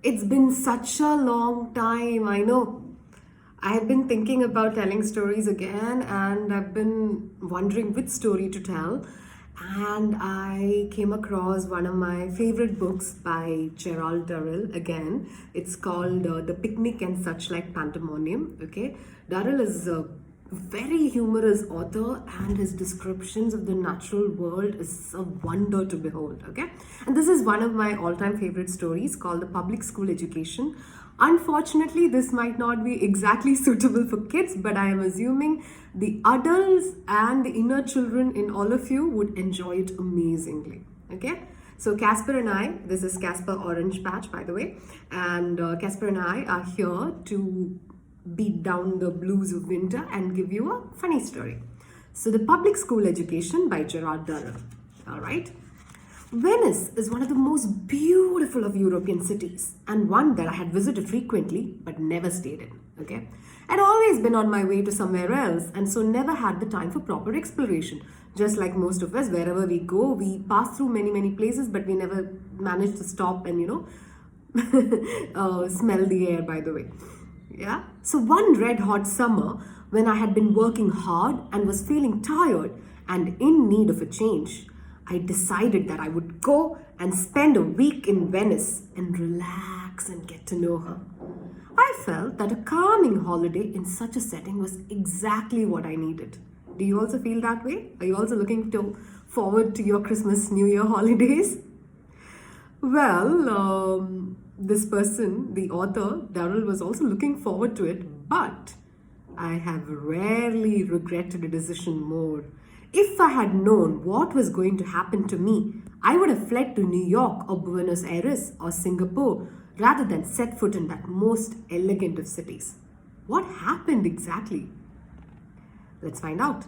It's been such a long time, I know. I have been thinking about telling stories again, and I've been wondering which story to tell. And I came across one of my favorite books by Gerald Durrell again. It's called The Picnic and Suchlike Pandemonium. Okay, Durrell is a very humorous author, and his descriptions of the natural world is a wonder to behold. Okay, and this is one of my all-time favorite stories called The Public School Education. Unfortunately, this might not be exactly suitable for kids, but I am assuming the adults and the inner children in all of you would enjoy it amazingly. Okay, so Casper and I, this is Casper Orange Patch, by the way, and Casper and I are here to beat down the blues of winter and give you a funny story. So, The Public School Education by Gerard Durrell. All right. Venice is one of the most beautiful of European cities and one that I had visited frequently but never stayed in. Okay. I'd always been on my way to somewhere else and so never had the time for proper exploration. Just like most of us, wherever we go, we pass through many places, but we never manage to stop and, smell the air, by the way. Yeah. So one red hot summer, when I had been working hard and was feeling tired and in need of a change, I decided that I would go and spend a week in Venice and relax and get to know her. I felt that a calming holiday in such a setting was exactly what I needed. Do you also feel that way? Are you also forward to your Christmas, New Year holidays? Well, this person, the author, Darrell, was also looking forward to it, but I have rarely regretted a decision more. If I had known what was going to happen to me, I would have fled to New York or Buenos Aires or Singapore rather than set foot in that most elegant of cities. What happened exactly? Let's find out.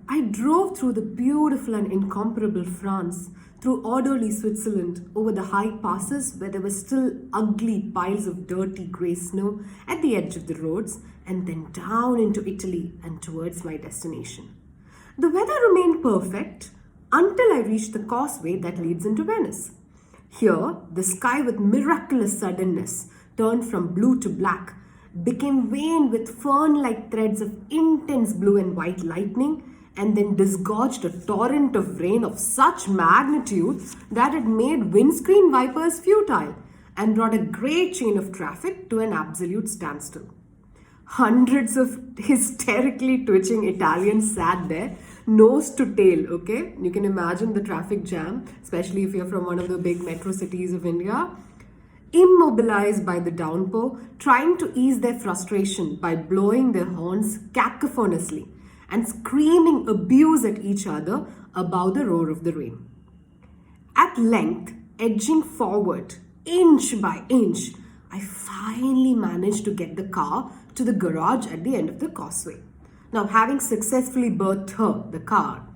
I drove through the beautiful and incomparable France, through orderly Switzerland, over the high passes where there were still ugly piles of dirty grey snow at the edge of the roads, and then down into Italy and towards my destination. The weather remained perfect until I reached the causeway that leads into Venice. Here, the sky with miraculous suddenness turned from blue to black, became veined with fern-like threads of intense blue and white lightning, and then disgorged a torrent of rain of such magnitude that it made windscreen wipers futile and brought a great chain of traffic to an absolute standstill. Hundreds of hysterically twitching Italians sat there, nose to tail, okay? You can imagine the traffic jam, especially if you're from one of the big metro cities of India. Immobilized by the downpour, trying to ease their frustration by blowing their horns cacophonously and screaming abuse at each other above the roar of the rain. At length, edging forward, inch by inch, I finally managed to get the car to the garage at the end of the causeway. Now, having successfully berthed her, the car,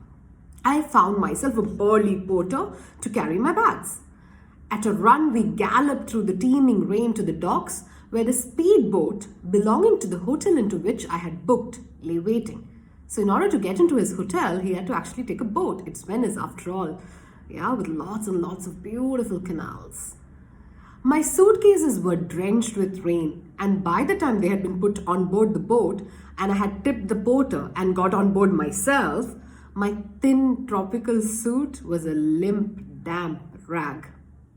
I found myself a burly porter to carry my bags. At a run, we galloped through the teeming rain to the docks where the speedboat belonging to the hotel into which I had booked lay waiting. So in order to get into his hotel, he had to actually take a boat. It's Venice after all, yeah, with lots and lots of beautiful canals. My suitcases were drenched with rain, and by the time they had been put on board the boat and I had tipped the porter and got on board myself, my thin tropical suit was a limp, damp rag.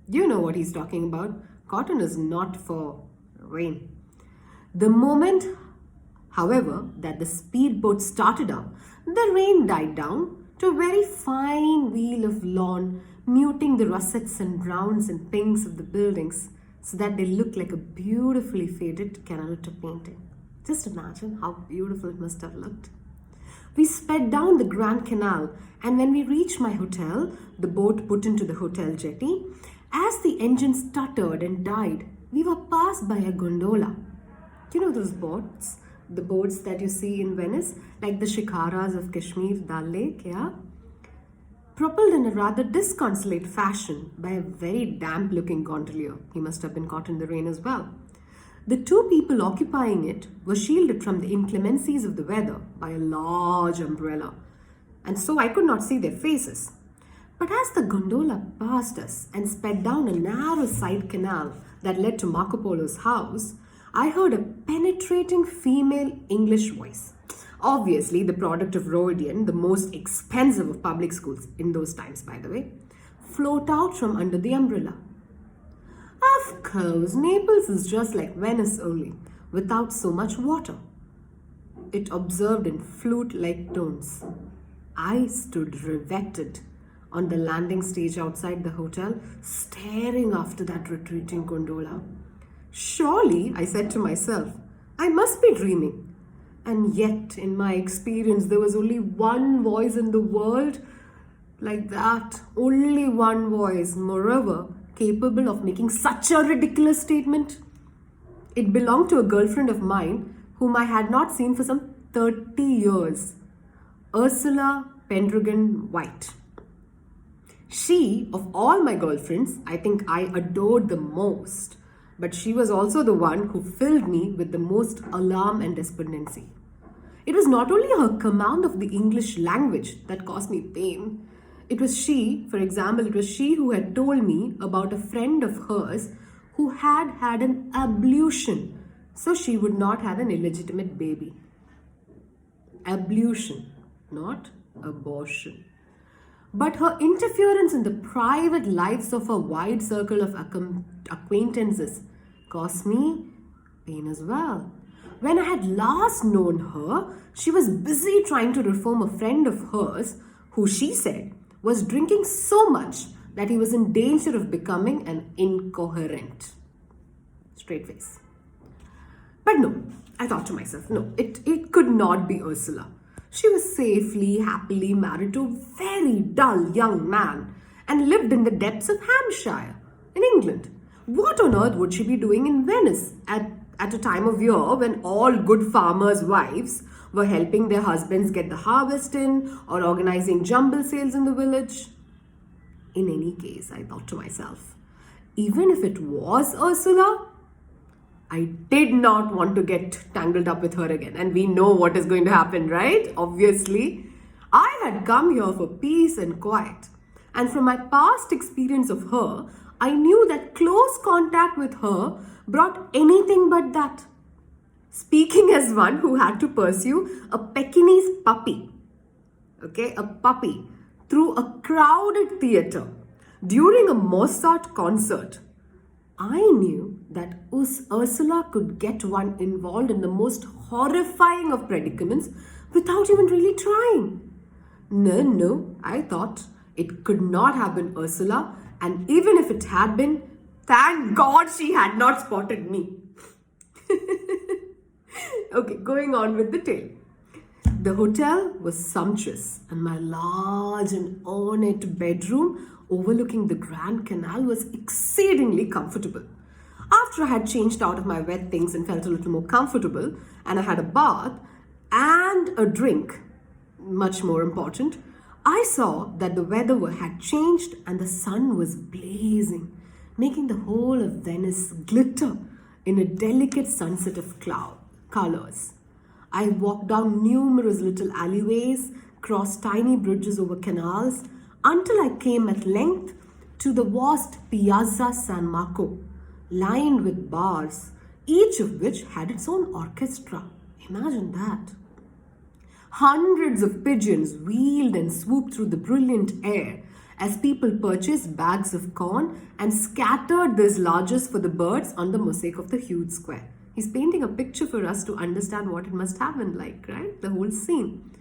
You know what he's talking about. Cotton is not for rain. The moment, however, that the speedboat started up, the rain died down to a very fine wheel of lawn, muting the russets and browns and pinks of the buildings so that they looked like a beautifully faded Canaletta painting. Just imagine how beautiful it must have looked. We sped down the Grand Canal, and when we reached my hotel, the boat put into the hotel jetty. As the engine stuttered and died, we were passed by a gondola. You know those boats? The boats that you see in Venice, like the shikaras of Kashmir, Dal Lake, yeah? Propelled in a rather disconsolate fashion by a very damp-looking gondolier. He must have been caught in the rain as well. The two people occupying it were shielded from the inclemencies of the weather by a large umbrella, and so I could not see their faces. But as the gondola passed us and sped down a narrow side canal that led to Marco Polo's house, I heard a penetrating female English voice. Obviously, the product of Rhodian, the most expensive of public schools in those times, by the way, float out from under the umbrella. Of course, Naples is just like Venice only, without so much water. It observed in flute-like tones. I stood riveted on the landing stage outside the hotel, staring after that retreating gondola. Surely, I said to myself, I must be dreaming. And yet, in my experience, there was only one voice in the world like that. Only one voice, moreover, capable of making such a ridiculous statement. It belonged to a girlfriend of mine whom I had not seen for some 30 years. Ursula Pendragon White. She, of all my girlfriends, I think I adored the most. But she was also the one who filled me with the most alarm and despondency. It was not only her command of the English language that caused me pain. It was she, for example, it was she who had told me about a friend of hers who had had an ablution so she would not have an illegitimate baby. Ablution, not abortion. But her interference in the private lives of a wide circle of acquaintances caused me pain as well. When I had last known her, she was busy trying to reform a friend of hers who she said was drinking so much that he was in danger of becoming an incoherent. Straight face. But no, I thought to myself, no, it could not be Ursula. She was safely, happily married to a very dull young man and lived in the depths of Hampshire, in England. What on earth would she be doing in Venice at a time of year when all good farmers' wives were helping their husbands get the harvest in or organizing jumble sales in the village? In any case, I thought to myself, even if it was Ursula, I did not want to get tangled up with her again. And we know what is going to happen, right? Obviously. I had come here for peace and quiet. And from my past experience of her, I knew that close contact with her brought anything but that. Speaking as one who had to pursue a Pekingese puppy, a puppy, through a crowded theatre during a Mozart concert, I knew that Ursula could get one involved in the most horrifying of predicaments without even really trying. No, I thought it could not have been Ursula, and even if it had been, thank God she had not spotted me. Okay, going on with the tale. The hotel was sumptuous, and my large and ornate bedroom overlooking the Grand Canal was exceedingly comfortable. After I had changed out of my wet things and felt a little more comfortable, and I had a bath and a drink, much more important, I saw that the weather had changed and the sun was blazing, making the whole of Venice glitter in a delicate sunset of colors. I walked down numerous little alleyways, crossed tiny bridges over canals, until I came at length to the vast Piazza San Marco, lined with bars, each of which had its own orchestra. Imagine that. Hundreds of pigeons wheeled and swooped through the brilliant air as people purchased bags of corn and scattered these largesse for the birds on the mosaic of the huge square. He's painting a picture for us to understand what it must have been like, right? The whole scene.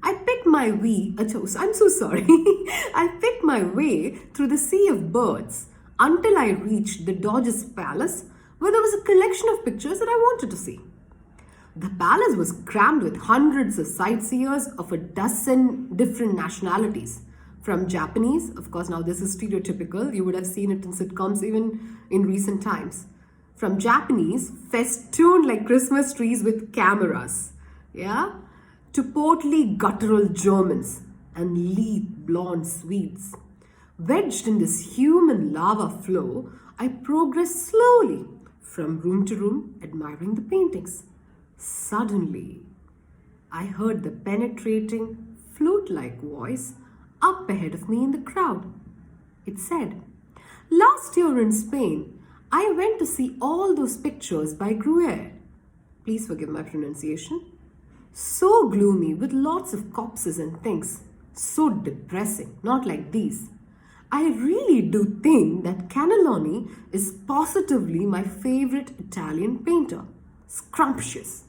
I picked my way, I'm so sorry. I picked my way through the sea of birds until I reached the Doge's palace, where there was a collection of pictures that I wanted to see. The palace was crammed with hundreds of sightseers of a dozen different nationalities. From Japanese, of course, now this is stereotypical, you would have seen it in sitcoms even in recent times. From Japanese, festooned like Christmas trees with cameras, to portly guttural Germans and lithe blonde Swedes. Wedged in this human lava flow, I progressed slowly from room to room, admiring the paintings. Suddenly, I heard the penetrating, flute-like voice up ahead of me in the crowd. It said, "Last year in Spain, I went to see all those pictures by Gruer." Please forgive my pronunciation. So gloomy with lots of corpses and things. So depressing, not like these. I really do think that Cannelloni is positively my favorite Italian painter. Scrumptious.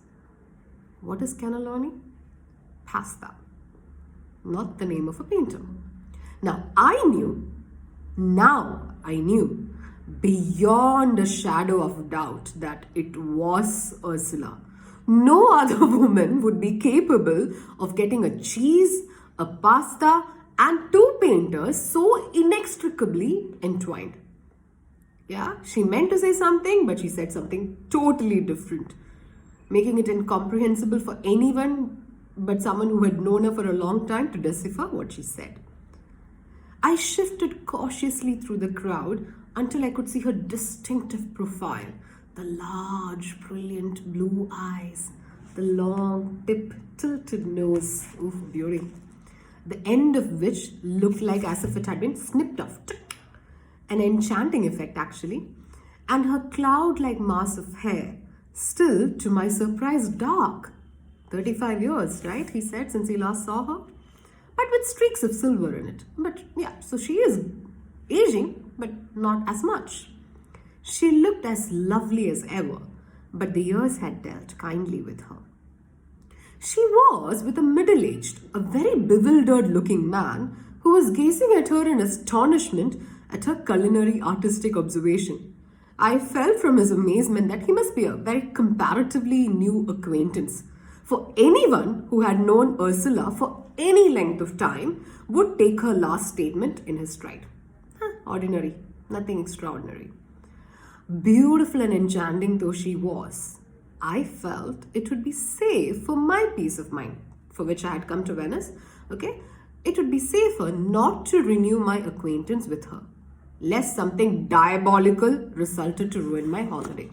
What is cannelloni? Pasta. Not the name of a painter. Now I knew beyond a shadow of doubt that it was Ursula. No other woman would be capable of getting a cheese, a pasta, and two painters so inextricably entwined. Yeah, she meant to say something, but she said something totally different, making it incomprehensible for anyone but someone who had known her for a long time to decipher what she said. I shifted cautiously through the crowd until I could see her distinctive profile, the large, brilliant blue eyes, the long, tilted nose, oof, beauty, the end of which looked like as if it had been snipped off. An enchanting effect, actually. And her cloud-like mass of hair, still, to my surprise, dark. 35 years, right, he said, since he last saw her. But with streaks of silver in it. But yeah, so she is aging, but not as much. She looked as lovely as ever, but the years had dealt kindly with her. She was with a middle-aged, a very bewildered-looking man who was gazing at her in astonishment at her culinary artistic observation. I felt from his amazement that he must be a very comparatively new acquaintance. For anyone who had known Ursula for any length of time would take her last statement in his stride. Ordinary, nothing extraordinary. Beautiful and enchanting though she was, I felt it would be safe for my peace of mind, for which I had come to Venice, okay? It would be safer not to renew my acquaintance with her, lest something diabolical resulted to ruin my holiday.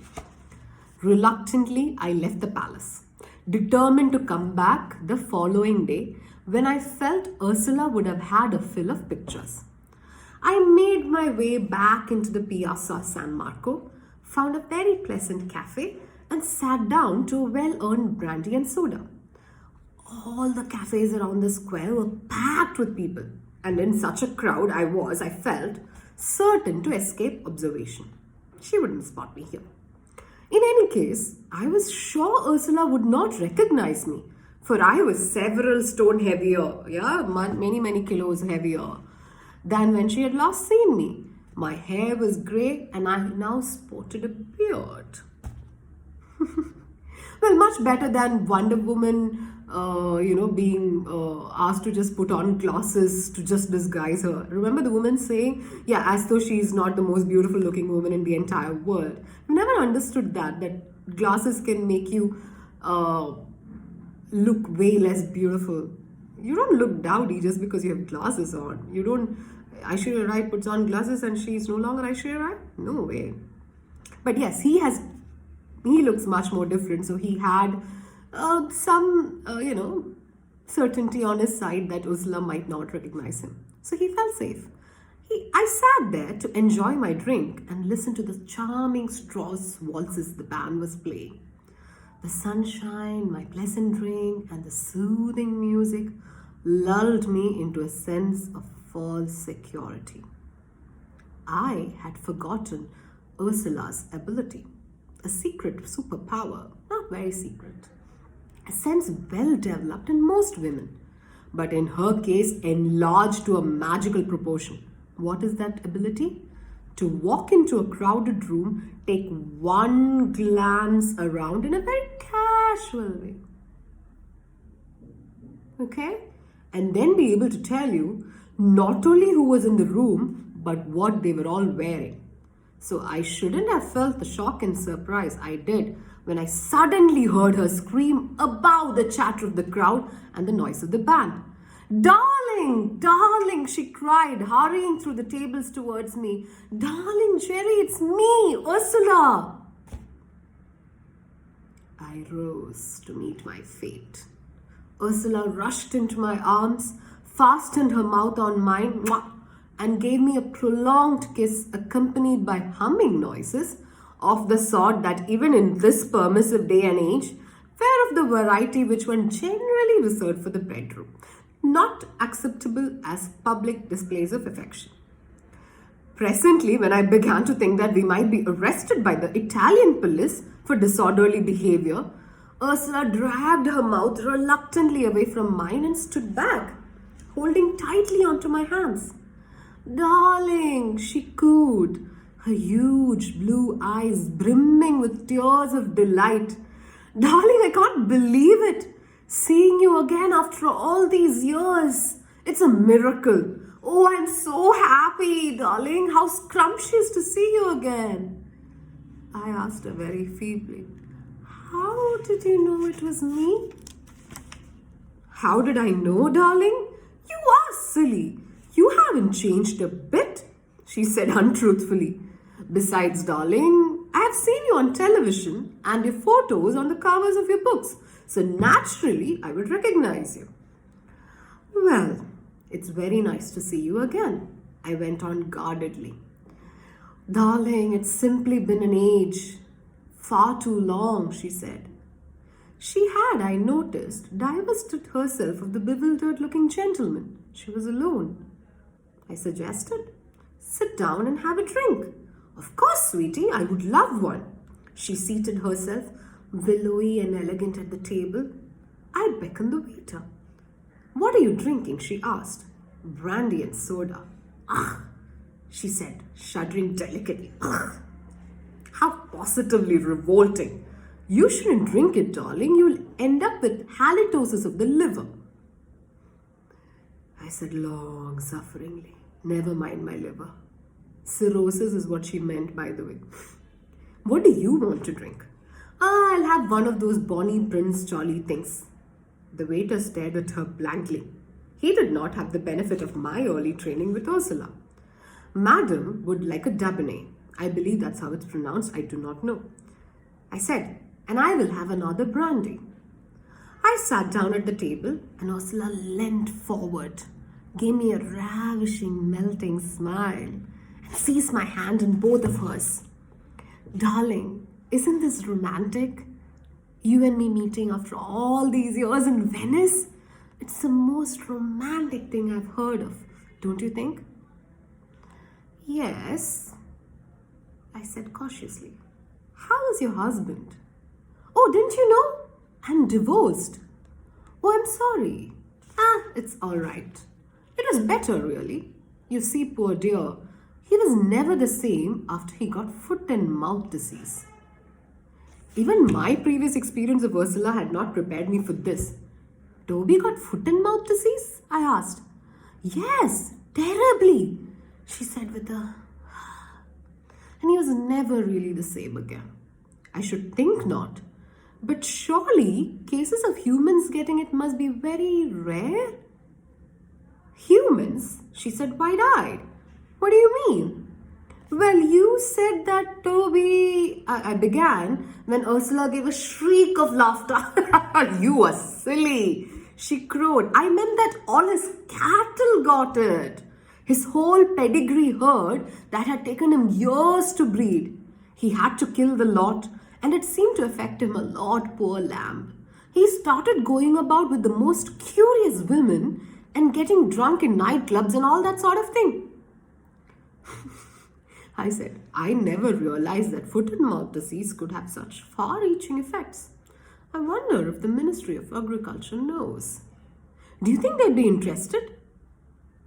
Reluctantly, I left the palace, determined to come back the following day when I felt Ursula would have had a fill of pictures. I made my way back into the Piazza San Marco, found a very pleasant cafe, and sat down to a well-earned brandy and soda. All the cafes around the square were packed with people, and in such a crowd I felt, certain to escape observation. She wouldn't spot me here. In any case, I was sure Ursula would not recognize me, for I was several stone heavier, many kilos heavier than when she had last seen me. My hair was grey and I now sported a beard. Well, much better than Wonder Woman, being asked to just put on glasses to just disguise her. Remember the woman saying, as though she's not the most beautiful looking woman in the entire world. I never understood that glasses can make you look way less beautiful. You don't look dowdy just because you have glasses on. You don't, Aishwarya Rai puts on glasses and she's no longer Aishwarya Rai? No way. But yes, he looks much more different. So he had some certainty on his side that Ursula might not recognize him. So he felt safe. I sat there to enjoy my drink and listen to the charming Strauss waltzes the band was playing. The sunshine, my pleasant drink, and the soothing music lulled me into a sense of false security. I had forgotten Ursula's ability, a secret superpower, not very secret, a sense well developed in most women, but in her case enlarged to a magical proportion. What is that ability? To walk into a crowded room, take one glance around in a very casual way. Okay? And then be able to tell you not only who was in the room, but what they were all wearing. So I shouldn't have felt the shock and surprise I did when I suddenly heard her scream above the chatter of the crowd and the noise of the band. "Darling, darling," she cried, hurrying through the tables towards me. "Darling Jerry, it's me, Ursula." I rose to meet my fate. Ursula rushed into my arms, fastened her mouth on mine, mwah, and gave me a prolonged kiss accompanied by humming noises of the sort that even in this permissive day and age were of the variety which one generally reserved for the bedroom, not acceptable as public displays of affection. Presently, when I began to think that we might be arrested by the Italian police for disorderly behavior, Ursula dragged her mouth reluctantly away from mine and stood back, holding tightly onto my hands. "Darling," she cooed, her huge blue eyes brimming with tears of delight. "Darling, I can't believe it. Seeing you again after all these years. It's a miracle. Oh, I'm so happy, darling. How scrumptious to see you again." I asked her very feebly, "How did you know it was me?" "How did I know, darling? You are silly. You haven't changed a bit," she said untruthfully. "Besides, darling, I have seen you on television and your photos on the covers of your books, so naturally I would recognize you." "Well, it's very nice to see you again," I went on guardedly. "Darling, it's simply been an age. Far too long," she said. She had, I noticed, divested herself of the bewildered-looking gentleman. She was alone. I suggested, "Sit down and have a drink." "Of course, sweetie, I would love one." She seated herself, willowy and elegant, at the table. I beckoned the waiter. "What are you drinking?" she asked. "Brandy and soda." "Ugh," she said, shuddering delicately. "Ugh. How positively revolting. You shouldn't drink it, darling. You'll end up with halitosis of the liver." I said long-sufferingly, "Never mind my liver." Cirrhosis is what she meant, by the way. "What do you want to drink?" "I'll have one of those Bonnie Prince Jolly things." The waiter stared at her blankly. He did not have the benefit of my early training with Ursula. "Madam would like a Dubonnet. I believe that's how it's pronounced. I do not know." I said, "And I will have another brandy." I sat down at the table and Ursula leant forward, gave me a ravishing, melting smile, and seized my hand in both of hers. "Darling, isn't this romantic? You and me meeting after all these years in Venice? It's the most romantic thing I've heard of, don't you think?" "Yes," I said cautiously. "How is your husband?" "Oh, didn't you know? I'm divorced." "Oh, I'm sorry." It's all right. It was better, really. You see, poor dear, he was never the same after he got foot and mouth disease." Even my previous experience of Ursula had not prepared me for this. "Toby got foot and mouth disease?" I asked. "Yes, terribly," she said with a... "And he was never really the same again." "I should think not. But surely cases of humans getting it must be very rare?" "Humans?" she said wide-eyed. "What do you mean?" "Well, you said that Toby..." I began when Ursula gave a shriek of laughter. "You are silly," she crowed. "I meant that all his cattle got it. His whole pedigree herd that had taken him years to breed. He had to kill the lot, and it seemed to affect him a lot, poor lamb. He started going about with the most curious women and getting drunk in nightclubs and all that sort of thing." I said, "I never realized that foot and mouth disease could have such far-reaching effects. I wonder if the Ministry of Agriculture knows." "Do you think they'd be interested?"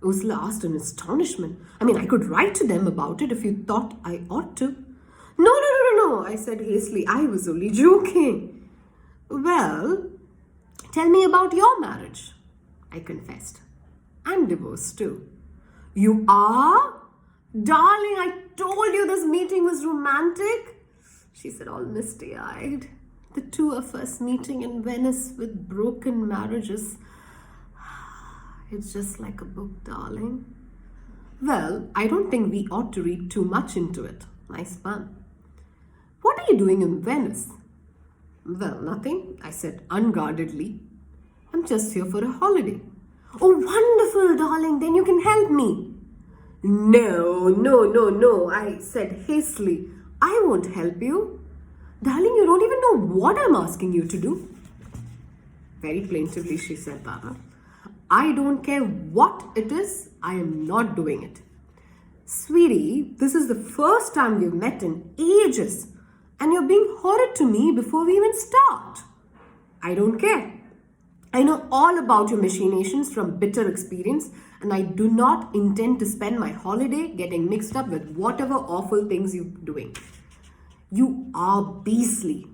Ursula asked in astonishment. "I could write to them about it if you thought I ought to." No, I said hastily. "I was only joking." "Well, tell me about your marriage," I confessed. "I'm divorced too." "You are? Darling, I told you this meeting was romantic," she said, all misty-eyed. "The two of us meeting in Venice with broken marriages. It's just like a book, darling." "Well, I don't think we ought to read too much into it," I spun. "What are you doing in Venice?" "Well, nothing," I said unguardedly. "I'm just here for a holiday." Oh, wonderful, darling, then you can help me. No, no, no, no, I said hastily. I won't help you. Darling, you don't even know what I'm asking you to do. Very plaintively, she said, Baba. I don't care what it is, I am not doing it. Sweetie, this is the first time we've met in ages, and you're being horrid to me before we even start. I don't care. I know all about your machinations from bitter experience, and I do not intend to spend my holiday getting mixed up with whatever awful things you're doing. You are beastly.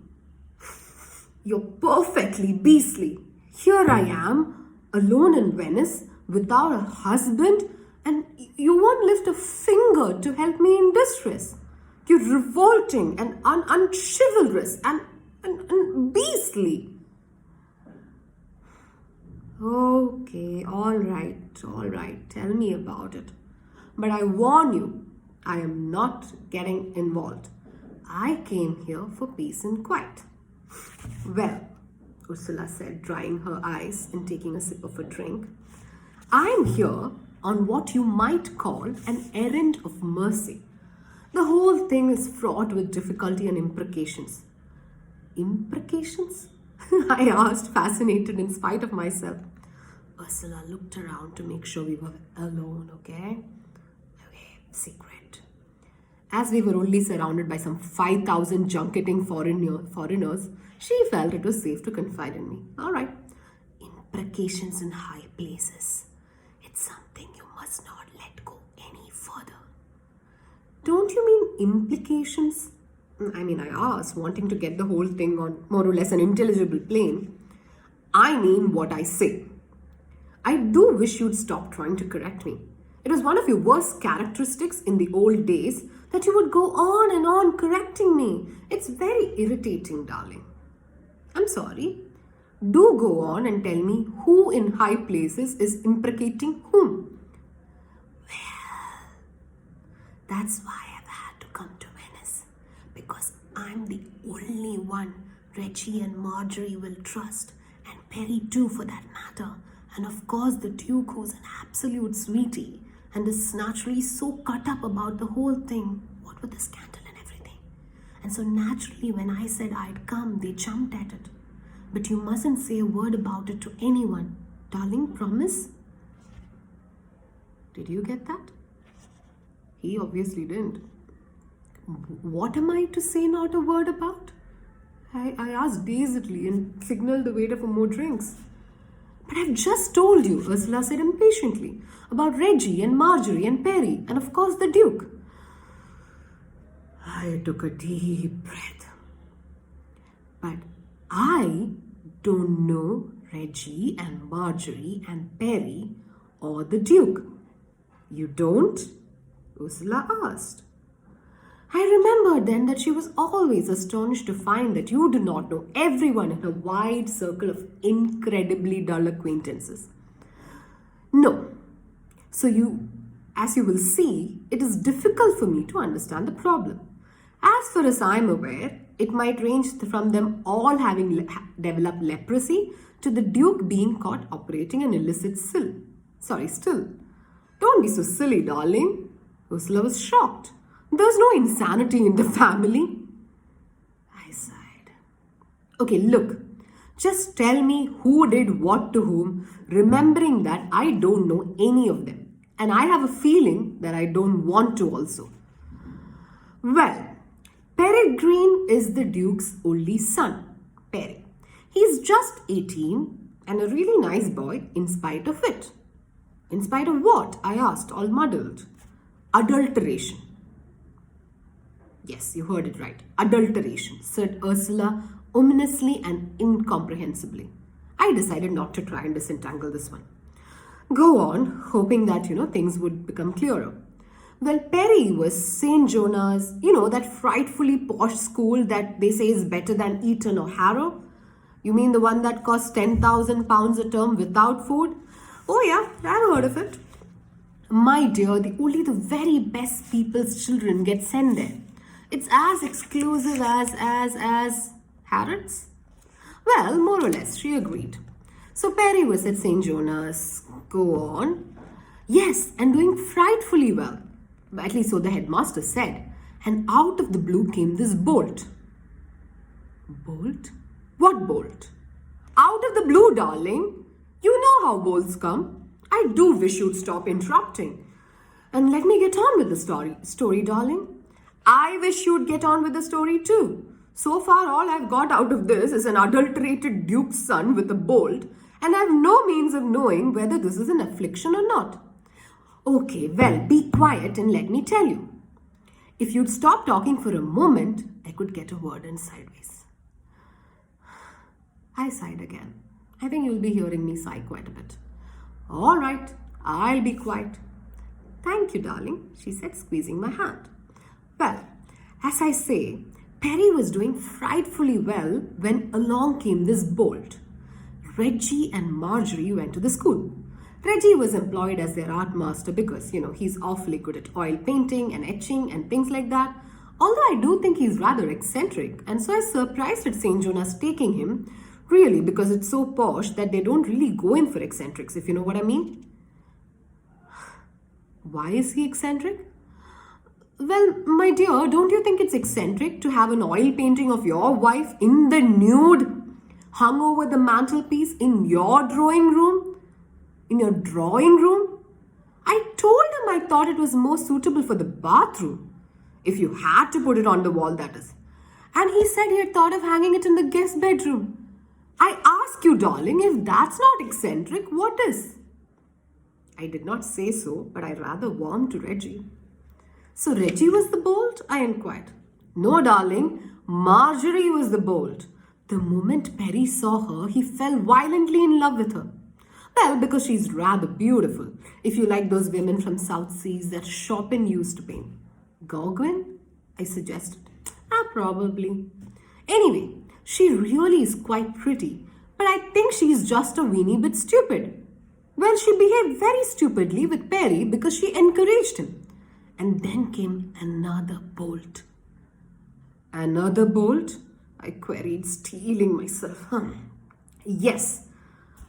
You're perfectly beastly. Here I am, alone in Venice, without a husband, and you won't lift a finger to help me in distress. You're revolting and unchivalrous and beastly. Okay, all right, tell me about it. But I warn you, I am not getting involved. I came here for peace and quiet. Well, Ursula said, drying her eyes and taking a sip of a drink, I'm here on what you might call an errand of mercy. The whole thing is fraught with difficulty and imprecations. Imprecations? I asked, fascinated in spite of myself. Ursula looked around to make sure we were alone, okay? Okay, secret. As we were only surrounded by some 5,000 junketing foreigners, she felt it was safe to confide in me. All right. Imprecations in high places. It's something you must not let go any further. Don't you mean implications? I asked, wanting to get the whole thing on more or less an intelligible plane. I mean what I say. I do wish you'd stop trying to correct me. It was one of your worst characteristics in the old days that you would go on and on correcting me. It's very irritating, darling. I'm sorry. Do go on and tell me who in high places is imprecating whom. Well, that's why I've had to come to Venice. Because I'm the only one Reggie and Marjorie will trust, and Perry too for that matter. And of course the Duke, who's an absolute sweetie and is naturally so cut up about the whole thing, what with the scandal and everything. And so naturally when I said I'd come, they jumped at it. But you mustn't say a word about it to anyone. Darling, promise? Did you get that? He obviously didn't. What am I to say not a word about? I asked dazedly and signaled the waiter for more drinks. But I've just told you, Ursula said impatiently, about Reggie and Marjorie and Perry and of course the Duke. I took a deep breath. But I don't know Reggie and Marjorie and Perry or the Duke. You don't? Ursula asked. I remembered then that she was always astonished to find that you do not know everyone in a wide circle of incredibly dull acquaintances. No. So as you will see, it is difficult for me to understand the problem. As far as I am aware, it might range from them all having developed leprosy to the Duke being caught operating an illicit still. Don't be so silly, darling. Ursula was shocked. There's no insanity in the family. I sighed. Okay, look. Just tell me who did what to whom, remembering that I don't know any of them. And I have a feeling that I don't want to also. Well, Peregrine is the Duke's only son, Perry. He's just 18 and a really nice boy in spite of it. In spite of what? I asked, all muddled. Adulteration. Yes, you heard it right. Adulteration, said Ursula ominously and incomprehensibly. I decided not to try and disentangle this one. Go on, hoping that, things would become clearer. Well, Perry was St. Jonah's, that frightfully posh school that they say is better than Eton or Harrow. You mean the one that costs £10,000 a term without food? Oh yeah, I've heard of it. My dear, only the very best people's children get sent there. It's as exclusive as Harrods? Well, more or less, she agreed. So Perry was at St. Jonas. Go on. Yes, and doing frightfully well. At least so the headmaster said. And out of the blue came this bolt. Bolt? What bolt? Out of the blue, darling. You know how bolts come. I do wish you'd stop interrupting. And let me get on with the story, darling. I wish you'd get on with the story too. So far, all I've got out of this is an adulterated duke's son with a bolt, and I have no means of knowing whether this is an affliction or not. Okay, well, be quiet and let me tell you. If you'd stop talking for a moment, I could get a word in sideways. I sighed again. I think you'll be hearing me sigh quite a bit. All right, I'll be quiet. Thank you, darling, she said, squeezing my hand. Well, as I say, Perry was doing frightfully well when along came this bolt. Reggie and Marjorie went to the school. Reggie was employed as their art master because, he's awfully good at oil painting and etching and things like that. Although I do think he's rather eccentric, and so I was surprised at St. Jonas taking him, really, because it's so posh that they don't really go in for eccentrics, if you know what I mean. Why is he eccentric? Well, my dear, don't you think it's eccentric to have an oil painting of your wife in the nude hung over the mantelpiece in your drawing room? In your drawing room? I told him I thought it was more suitable for the bathroom. If you had to put it on the wall, that is. And he said he had thought of hanging it in the guest bedroom. I ask you, darling, if that's not eccentric, what is? I did not say so, but I rather warmed to Reggie. So Reggie was the bolt? I inquired. No, darling, Marjorie was the bolt. The moment Perry saw her, he fell violently in love with her. Well, because she's rather beautiful, if you like those women from South Seas that Chopin used to paint. Gauguin? I suggested. Probably. Anyway, she really is quite pretty, but I think she's just a weeny bit stupid. Well, she behaved very stupidly with Perry because she encouraged him. And then came another bolt. Another bolt? I queried, steeling myself. Yes,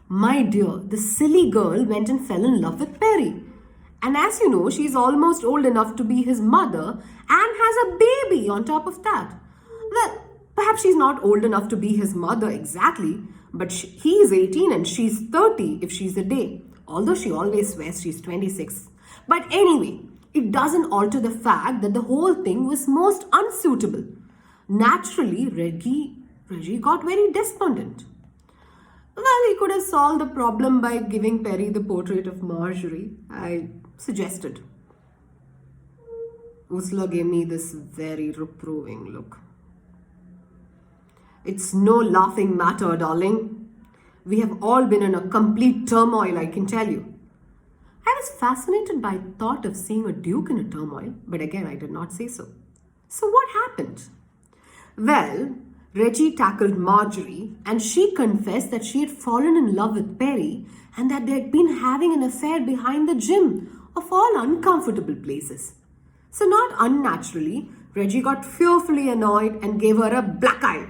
my dear, the silly girl went and fell in love with Perry. And as you know, she's almost old enough to be his mother and has a baby on top of that. Well, perhaps she's not old enough to be his mother exactly, but he's 18 and she's 30 if she's a day. Although she always swears she's 26. But anyway, it doesn't alter the fact that the whole thing was most unsuitable. Naturally, Reggie got very despondent. Well, he could have solved the problem by giving Perry the portrait of Marjorie, I suggested. Ursula gave me this very reproving look. It's no laughing matter, darling. We have all been in a complete turmoil, I can tell you. I was fascinated by the thought of seeing a duke in a turmoil, but again, I did not say so. So what happened? Well, Reggie tackled Marjorie, and she confessed that she had fallen in love with Perry and that they had been having an affair behind the gym, of all uncomfortable places. So not unnaturally, Reggie got fearfully annoyed and gave her a black eye,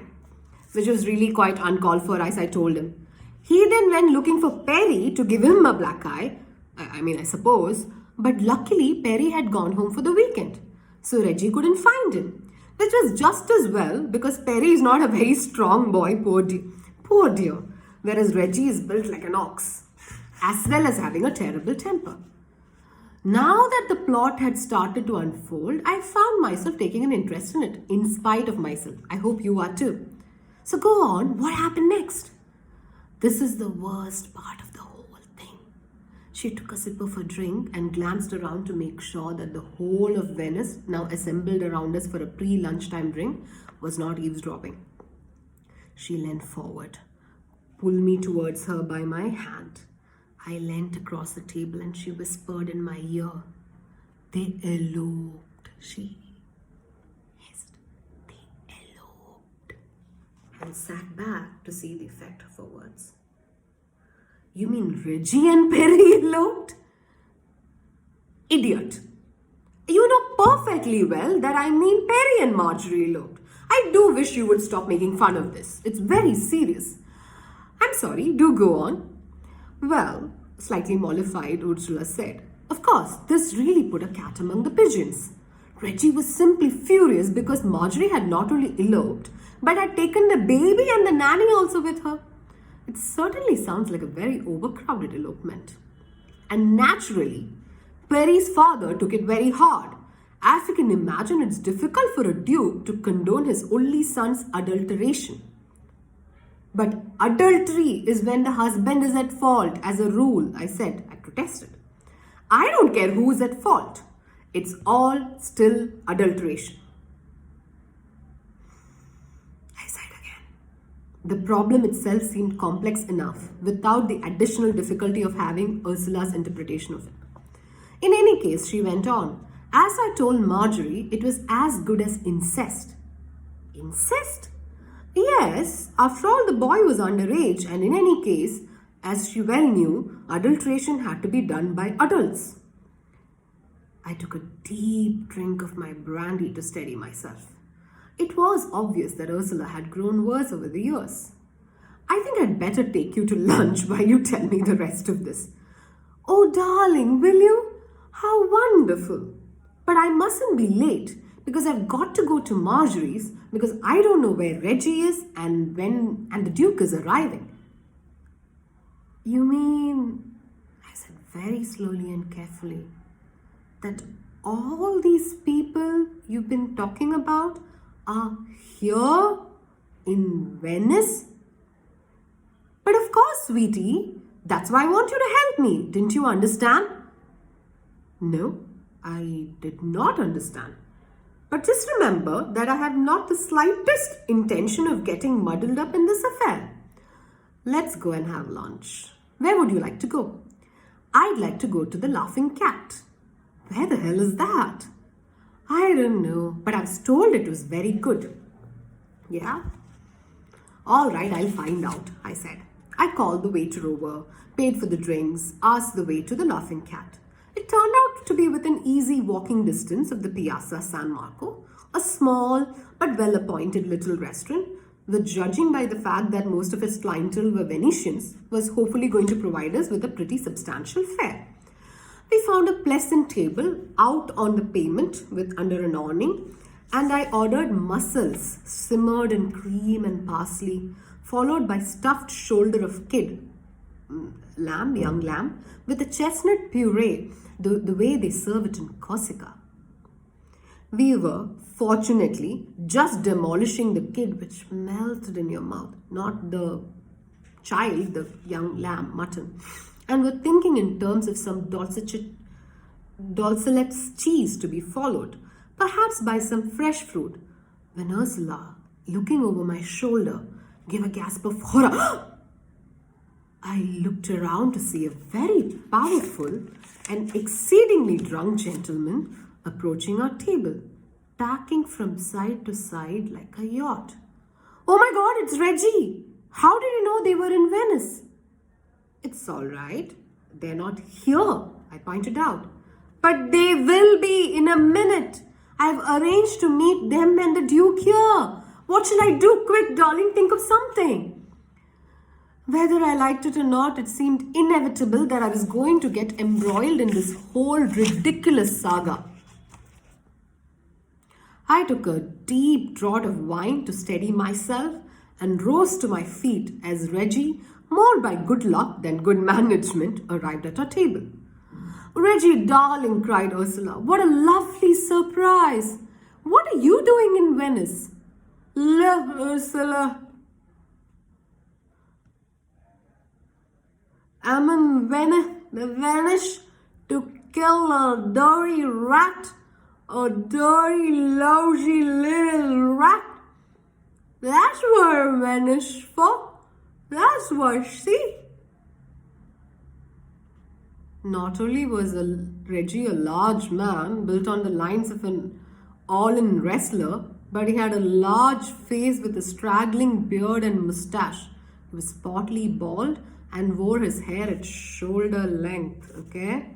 which was really quite uncalled for, as I told him. He then went looking for Perry to give him a black eye, I suppose, but luckily Perry had gone home for the weekend, so Reggie couldn't find him, which was just as well because Perry is not a very strong boy, poor dear, whereas Reggie is built like an ox, as well as having a terrible temper. Now that the plot had started to unfold, I found myself taking an interest in it, in spite of myself. I hope you are too. So go on, what happened next? This is the worst part of the whole thing. She took a sip of her drink and glanced around to make sure that the whole of Venice, now assembled around us for a pre-lunchtime drink, was not eavesdropping. She leaned forward, pulled me towards her by my hand. I leant across the table and she whispered in my ear, "They eloped," she hissed. "They eloped," and sat back to see the effect of her words. "You mean Reggie and Perry eloped?" "Idiot. You know perfectly well that I mean Perry and Marjorie eloped. I do wish you would stop making fun of this. It's very serious. I'm sorry, do go on. Well, slightly mollified, Ursula said, of course, this really put a cat among the pigeons. Reggie was simply furious because Marjorie had not only eloped, but had taken the baby and the nanny also with her. It certainly sounds like a very overcrowded elopement. And naturally, Perry's father took it very hard, as you can imagine it's difficult for a duke to condone his only son's adulteration. But adultery is when the husband is at fault, as a rule, I said. I protested. I don't care who is at fault. It's all still adulteration. I sighed again. The problem itself seemed complex enough without the additional difficulty of having Ursula's interpretation of it. In any case, she went on, as I told Marjorie, it was as good as incest. Incest? Yes, after all, the boy was underage, and in any case, as she well knew, adulteration had to be done by adults. I took a deep drink of my brandy to steady myself. It was obvious that Ursula had grown worse over the years. I think I'd better take you to lunch while you tell me the rest of this. Oh, darling, will you? How wonderful. But I mustn't be late because I've got to go to Marjorie's because I don't know where Reggie is and the Duke is arriving. You mean, I said very slowly and carefully, that all these people you've been talking about are here in Venice? But of course, sweetie, that's why I want you to help me. Didn't you understand? No, I did not understand. But just remember that I have not the slightest intention of getting muddled up in this affair. Let's go and have lunch. Where would you like to go? I'd like to go to the Laughing Cat. Where the hell is that? I don't know, but I was told it was very good. Yeah? All right, I'll find out, I said. I called the waiter over, paid for the drinks, asked the way to the Laughing Cat. It turned out to be within easy walking distance of the Piazza San Marco, a small but well-appointed little restaurant, which, judging by the fact that most of its clientele were Venetians, was hopefully going to provide us with a pretty substantial fare. We found a pleasant table out on the pavement under an awning, and I ordered mussels simmered in cream and parsley, followed by stuffed shoulder of kid, young lamb, with a chestnut puree, the way they serve it in Corsica. We were, fortunately, just demolishing the kid which melted in your mouth, not the child, the young lamb, mutton, and were thinking in terms of some Dolcelet's cheese to be followed, perhaps by some fresh fruit, when Ursula, looking over my shoulder, gave a gasp of horror. I looked around to see a very powerful and exceedingly drunk gentleman approaching our table, tacking from side to side like a yacht. Oh my God, it's Reggie! How did you know they were in Venice? It's all right. They're not here, I pointed out. But they will be in a minute. I've arranged to meet them and the Duke here. What shall I do? Quick, darling, think of something. Whether I liked it or not, it seemed inevitable that I was going to get embroiled in this whole ridiculous saga. I took a deep draught of wine to steady myself and rose to my feet as Reggie, more by good luck than good management, arrived at our table. Reggie, darling, cried Ursula, what a lovely surprise. What are you doing in Venice? Ursula. I'm in Venice to kill a dirty rat, a dirty, lousy little rat. That's what Venice for. That's what she. Not only was Reggie a large man, built on the lines of an all-in wrestler, but he had a large face with a straggling beard and mustache. He was portly bald and wore his hair at shoulder length, okay?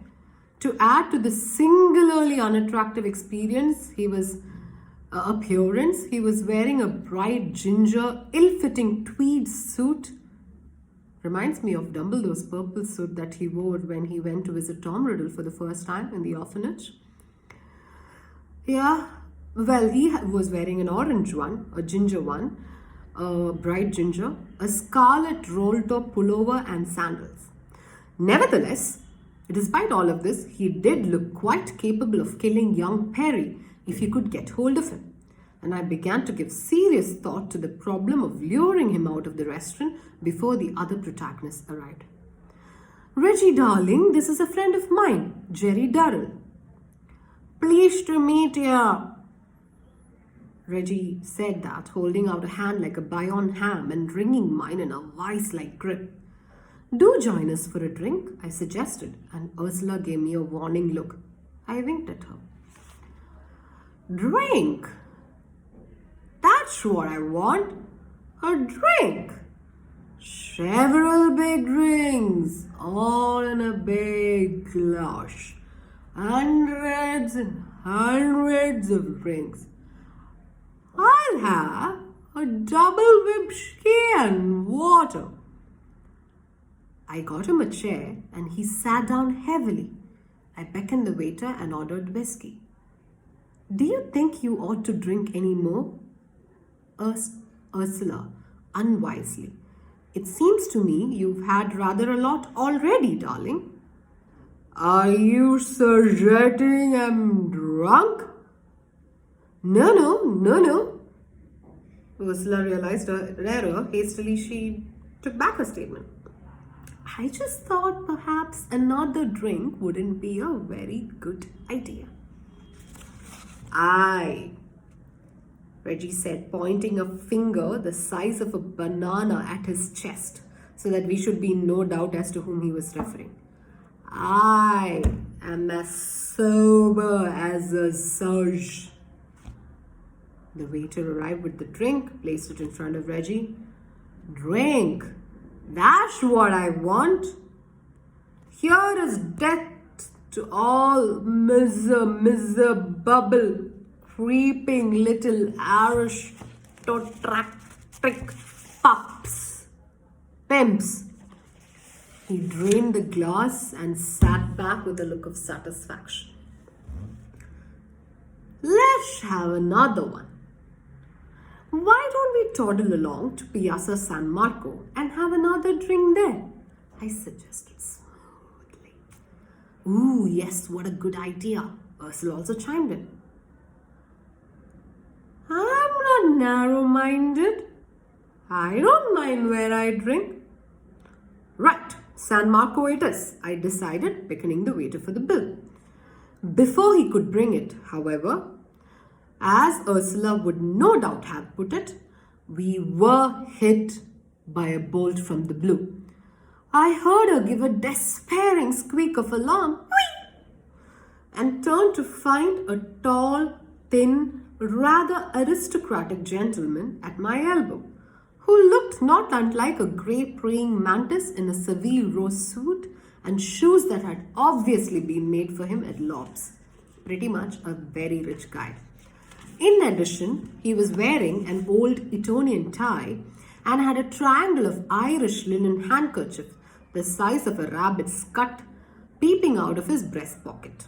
To add to the singularly unattractive appearance, he was wearing a bright ginger, ill-fitting tweed suit Reminds me of Dumbledore's purple suit that he wore when he went to visit Tom Riddle for the first time in the orphanage. Yeah, well, he was wearing an orange one, a ginger one, a bright ginger, a scarlet roll-top pullover and sandals. Nevertheless, despite all of this, he did look quite capable of killing young Perry if he could get hold of him. And I began to give serious thought to the problem of luring him out of the restaurant before the other protagonists arrived. Reggie, darling, this is a friend of mine, Gerald Durrell. Pleased to meet you. Reggie said that, holding out a hand like a Bayonne ham and wringing mine in a vice-like grip. Do join us for a drink, I suggested, and Ursula gave me a warning look. I winked at her. Drink? That's what I want. A drink. Several big drinks, all in a big glass. Hundreds and hundreds of drinks. I'll have a double whiskey and water. I got him a chair and he sat down heavily. I beckoned the waiter and ordered whiskey. Do you think you ought to drink any more? Asked Ursula unwisely. It seems to me you've had rather a lot already, darling. Are you suggesting I'm drunk? No. Ursula realized her error. Hastily, she took back her statement. I just thought perhaps another drink wouldn't be a very good idea. Aye, Reggie said, pointing a finger the size of a banana at his chest so that we should be in no doubt as to whom he was referring. I am as sober as a surge. The waiter arrived with the drink, placed it in front of Reggie. Drink. That's what I want. Here is death to all miserable, creeping little aristocratic pimps. He drained the glass and sat back with a look of satisfaction. Let's have another one. Why don't we toddle along to Piazza San Marco and have another drink there? I suggested smoothly. Ooh, yes, what a good idea. Ursula also chimed in. I'm not narrow-minded. I don't mind where I drink. Right, San Marco it is, I decided, beckoning the waiter for the bill. Before he could bring it, however, as Ursula would no doubt have put it, we were hit by a bolt from the blue. I heard her give a despairing squeak of alarm and turned to find a tall, thin, rather aristocratic gentleman at my elbow, who looked not unlike a grey praying mantis in a Savile Row suit and shoes that had obviously been made for him at Lob's. Pretty much a very rich guy. In addition, he was wearing an old Etonian tie and had a triangle of Irish linen handkerchief the size of a rabbit's cut peeping out of his breast pocket.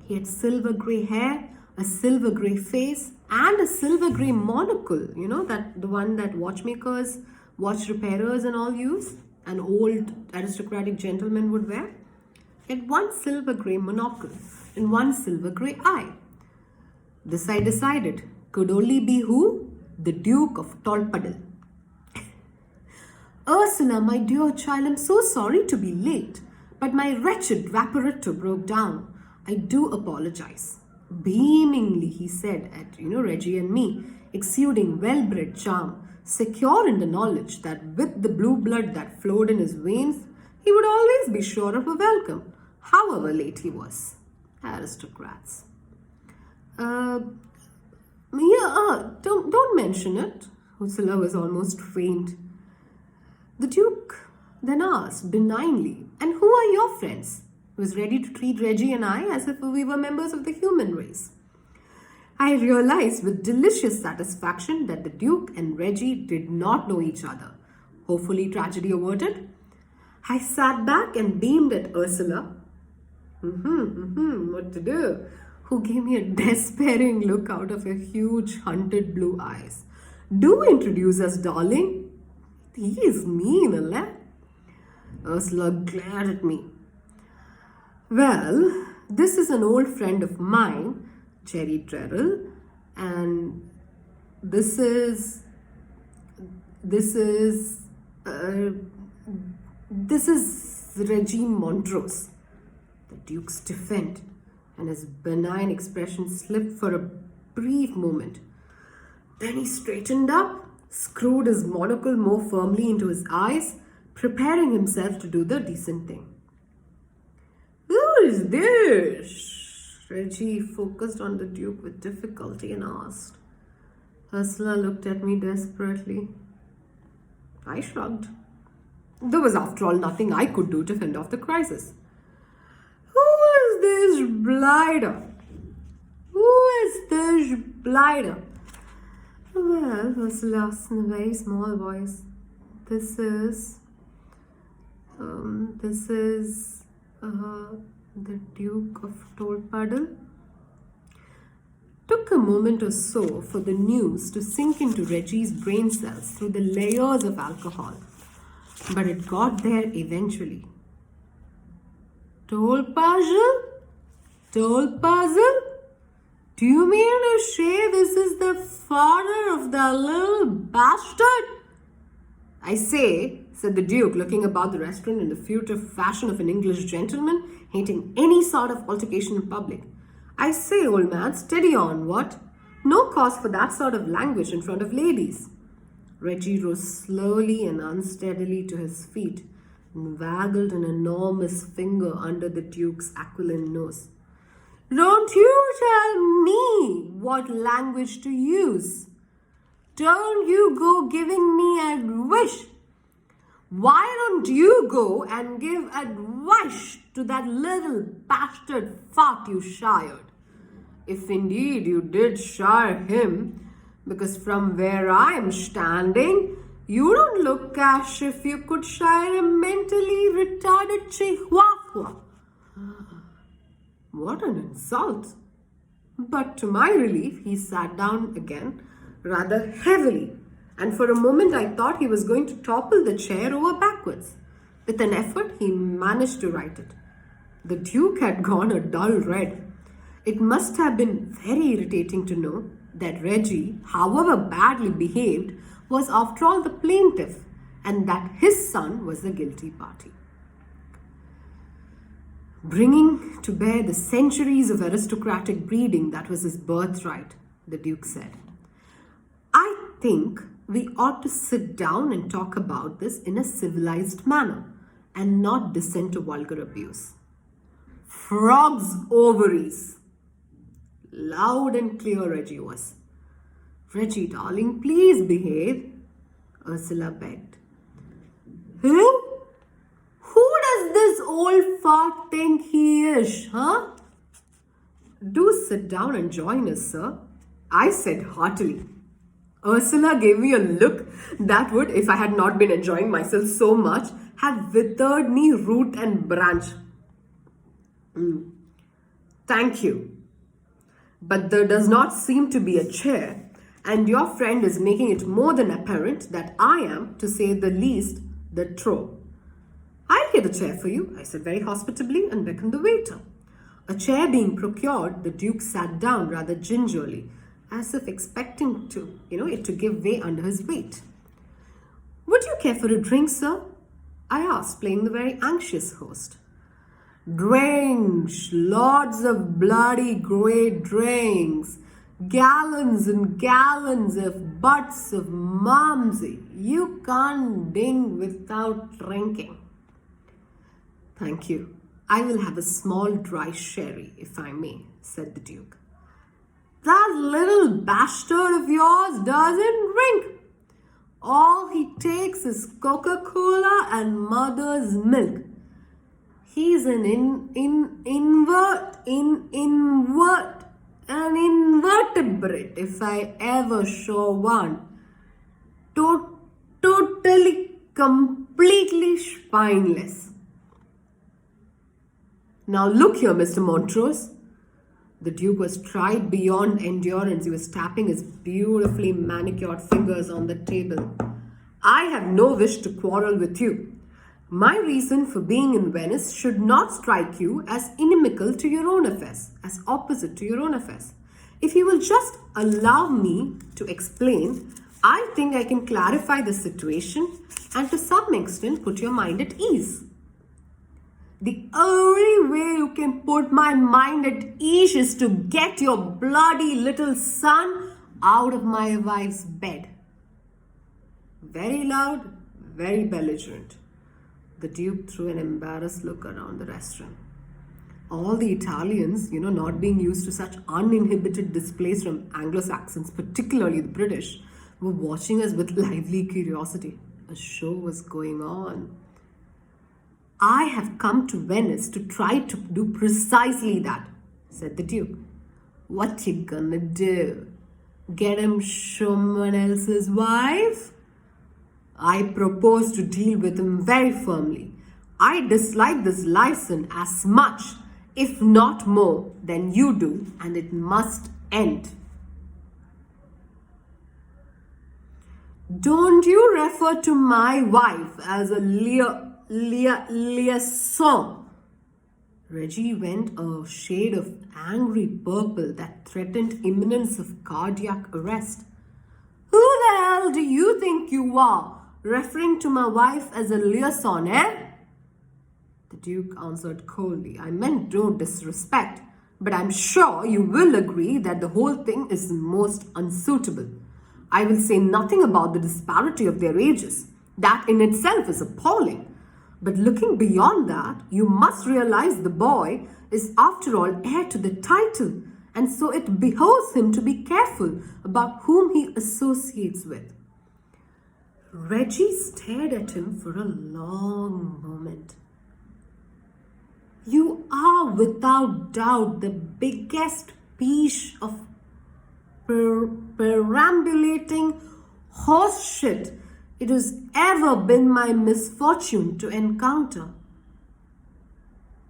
He had silver grey hair, a silver grey face, and a silver grey monocle, the one that watchmakers, watch repairers and all use, an old aristocratic gentleman would wear. He had one silver grey monocle and one silver grey eye. This I decided could only be who? The Duke of Tolpadel. Ursula, my dear child, I'm so sorry to be late, but my wretched vaporetto broke down. I do apologize. Beamingly, he said at, Reggie and me, exuding well-bred charm, secure in the knowledge that with the blue blood that flowed in his veins, he would always be sure of a welcome, however late he was. Aristocrats. Don't mention it. Ursula was almost faint. The Duke then asked benignly, and who are your friends? He was ready to treat Reggie and I as if we were members of the human race. I realized with delicious satisfaction that the Duke and Reggie did not know each other. Hopefully tragedy averted. I sat back and beamed at Ursula. What to do? Who gave me a despairing look out of her huge, hunted blue eyes. Do introduce us, darling. He is mean, Allah. Ursula glared at me. Well, this is an old friend of mine, Gerald Durrell, and this is uh, Reggie Montrose. The Duke stiffened, and his benign expression slipped for a brief moment. Then he straightened up, screwed his monocle more firmly into his eyes, preparing himself to do the decent thing. Who is this? Reggie focused on the Duke with difficulty and asked. Ursula looked at me desperately. I shrugged. There was, after all, nothing I could do to fend off the crisis. Who is this blighter? Well, Ursula asked in a very small voice. This is the Duke of Tolpadal. Took a moment or so for the news to sink into Reggie's brain cells through the layers of alcohol, but it got there eventually. Tolpadal? Do you mean to say this is the father of the little bastard? I say, said the Duke, looking about the restaurant in the furtive fashion of an English gentleman, hating any sort of altercation in public. I say, old man, steady on, what? No cause for that sort of language in front of ladies. Reggie rose slowly and unsteadily to his feet and waggled an enormous finger under the Duke's aquiline nose. Don't you tell me what language to use. Don't you go giving me advice. Why don't you go and give advice to that little bastard fart you shired? If indeed you did shire him, because from where I am standing, you don't look as if you could shire a mentally retarded chihuahua. What an insult! But to my relief, he sat down again rather heavily, and for a moment I thought he was going to topple the chair over backwards. With an effort, he managed to right it. The Duke had gone a dull red. It must have been very irritating to know that Reggie, however badly behaved, was after all the plaintiff, and that his son was the guilty party. Bringing to bear the centuries of aristocratic breeding that was his birthright, the Duke said. I think we ought to sit down and talk about this in a civilized manner and not descend to vulgar abuse. Frog's ovaries. Loud and clear Reggie was. Reggie, darling, please behave, Ursula begged. Who? Who does this old fart think he is, huh? Do sit down and join us, sir, I said heartily. Ursula gave me a look that would, if I had not been enjoying myself so much, have withered me root and branch. Thank you. But there does not seem to be a chair, and your friend is making it more than apparent that I am, to say the least, the trop. I'll get a chair for you, I said very hospitably, and beckoned the waiter. A chair being procured, the Duke sat down rather gingerly, as if expecting it to give way under his weight. Would you care for a drink, sir? I asked, playing the very anxious host. Drinks, lots of bloody great drinks, gallons and gallons of butts of Momsey. You can't ding without drinking. Thank you. I will have a small dry sherry, if I may, said the Duke. That little bastard of yours doesn't drink. All he takes is Coca-Cola and mother's milk. He's an invertebrate, if I ever saw one. Totally, completely completely spineless. Now look here, Mr. Montrose. The Duke was tried beyond endurance. He was tapping his beautifully manicured fingers on the table. I have no wish to quarrel with you. My reason for being in Venice should not strike you as inimical to your own affairs, as opposite to your own affairs. If you will just allow me to explain, I think I can clarify the situation and to some extent put your mind at ease. The only way you can put my mind at ease is to get your bloody little son out of my wife's bed. Very loud, very belligerent. The Duke threw an embarrassed look around the restaurant. All the Italians, not being used to such uninhibited displays from Anglo-Saxons, particularly the British, were watching us with lively curiosity. A show was going on. I have come to Venice to try to do precisely that, said the Duke. What you gonna do? Get him someone else's wife? I propose to deal with him very firmly. I dislike this license as much, if not more, than you do, and it must end. Don't you refer to my wife as a liaison? Reggie went a shade of angry purple that threatened imminence of cardiac arrest. Who the hell do you think you are, referring to my wife as a liaison, eh? The Duke answered coldly. I meant no disrespect, but I'm sure you will agree that the whole thing is most unsuitable. I will say nothing about the disparity of their ages. That in itself is appalling. But looking beyond that, you must realize the boy is after all heir to the title, and so it behoves him to be careful about whom he associates with. Reggie stared at him for a long moment. You are without doubt the biggest piece of perambulating horse shit it has ever been my misfortune to encounter.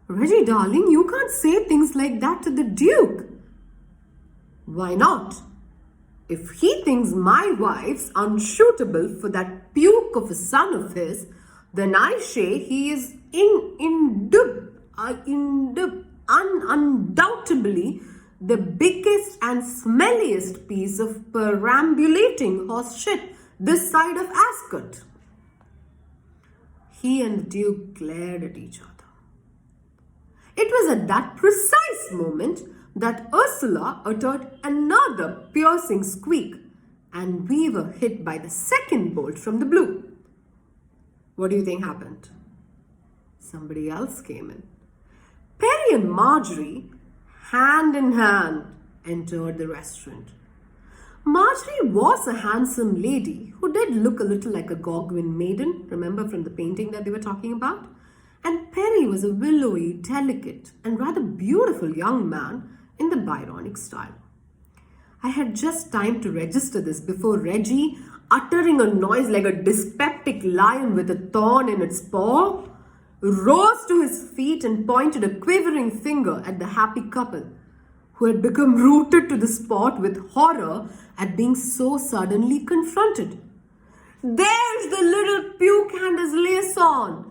Reggie, darling, you can't say things like that to the Duke. Why not? If he thinks my wife's unsuitable for that puke of a son of his, then I say he is undoubtedly the biggest and smelliest piece of perambulating horse shit this side of Ascot. He and the Duke glared at each other. It was at that precise moment that Ursula uttered another piercing squeak, and we were hit by the second bolt from the blue. What do you think happened? Somebody else came in. Perry and Marjorie, hand in hand, entered the restaurant. Marjorie was a handsome lady who did look a little like a Gogwin maiden, remember from the painting that they were talking about? And Perry was a willowy, delicate, and rather beautiful young man in the Byronic style. I had just time to register this before Reggie, uttering a noise like a dyspeptic lion with a thorn in its paw, rose to his feet and pointed a quivering finger at the happy couple, who had become rooted to the spot with horror at being so suddenly confronted. There's the little puke and his liaison.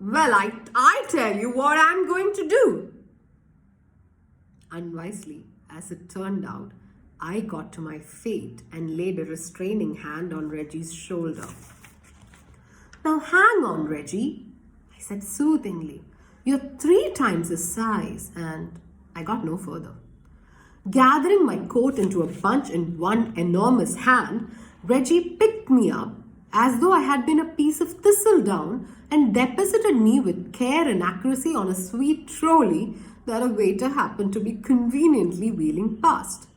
Well, I tell you what I'm going to do. Unwisely, as it turned out, I got to my feet and laid a restraining hand on Reggie's shoulder. Now hang on, Reggie, I said soothingly. You're 3 times his size, and I got no further. Gathering my coat into a bunch in one enormous hand, Reggie picked me up as though I had been a piece of thistledown and deposited me with care and accuracy on a sweet trolley that a waiter happened to be conveniently wheeling past.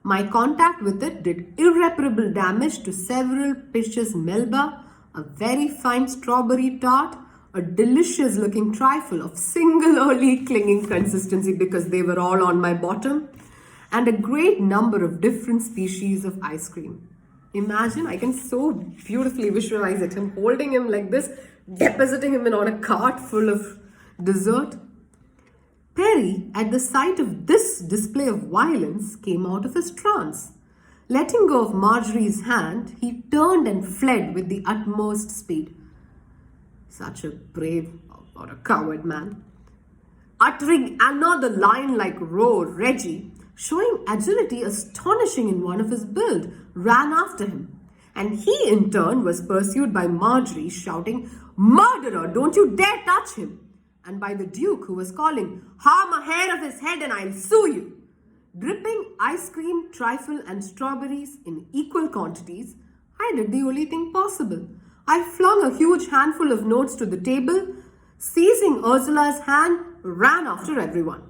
My contact with it did irreparable damage to several pitches melba, a very fine strawberry tart, a delicious looking trifle of singularly clinging consistency because they were all on my bottom, and a great number of different species of ice cream. Imagine, I can so beautifully visualize it. Him holding him like this, depositing him on a cart full of dessert. Perry, at the sight of this display of violence, came out of his trance. Letting go of Marjorie's hand, he turned and fled with the utmost speed. Such a brave or a coward man. Uttering another lion-like roar, Reggie, showing agility astonishing in one of his build, ran after him. And he, in turn, was pursued by Marjorie, shouting, "Murderer, don't you dare touch him!" And by the Duke, who was calling, "Harm a hair of his head and I'll sue you!" Dripping ice cream, trifle, and strawberries in equal quantities, I did the only thing possible. I flung a huge handful of notes to the table, seizing Ursula's hand, ran after everyone.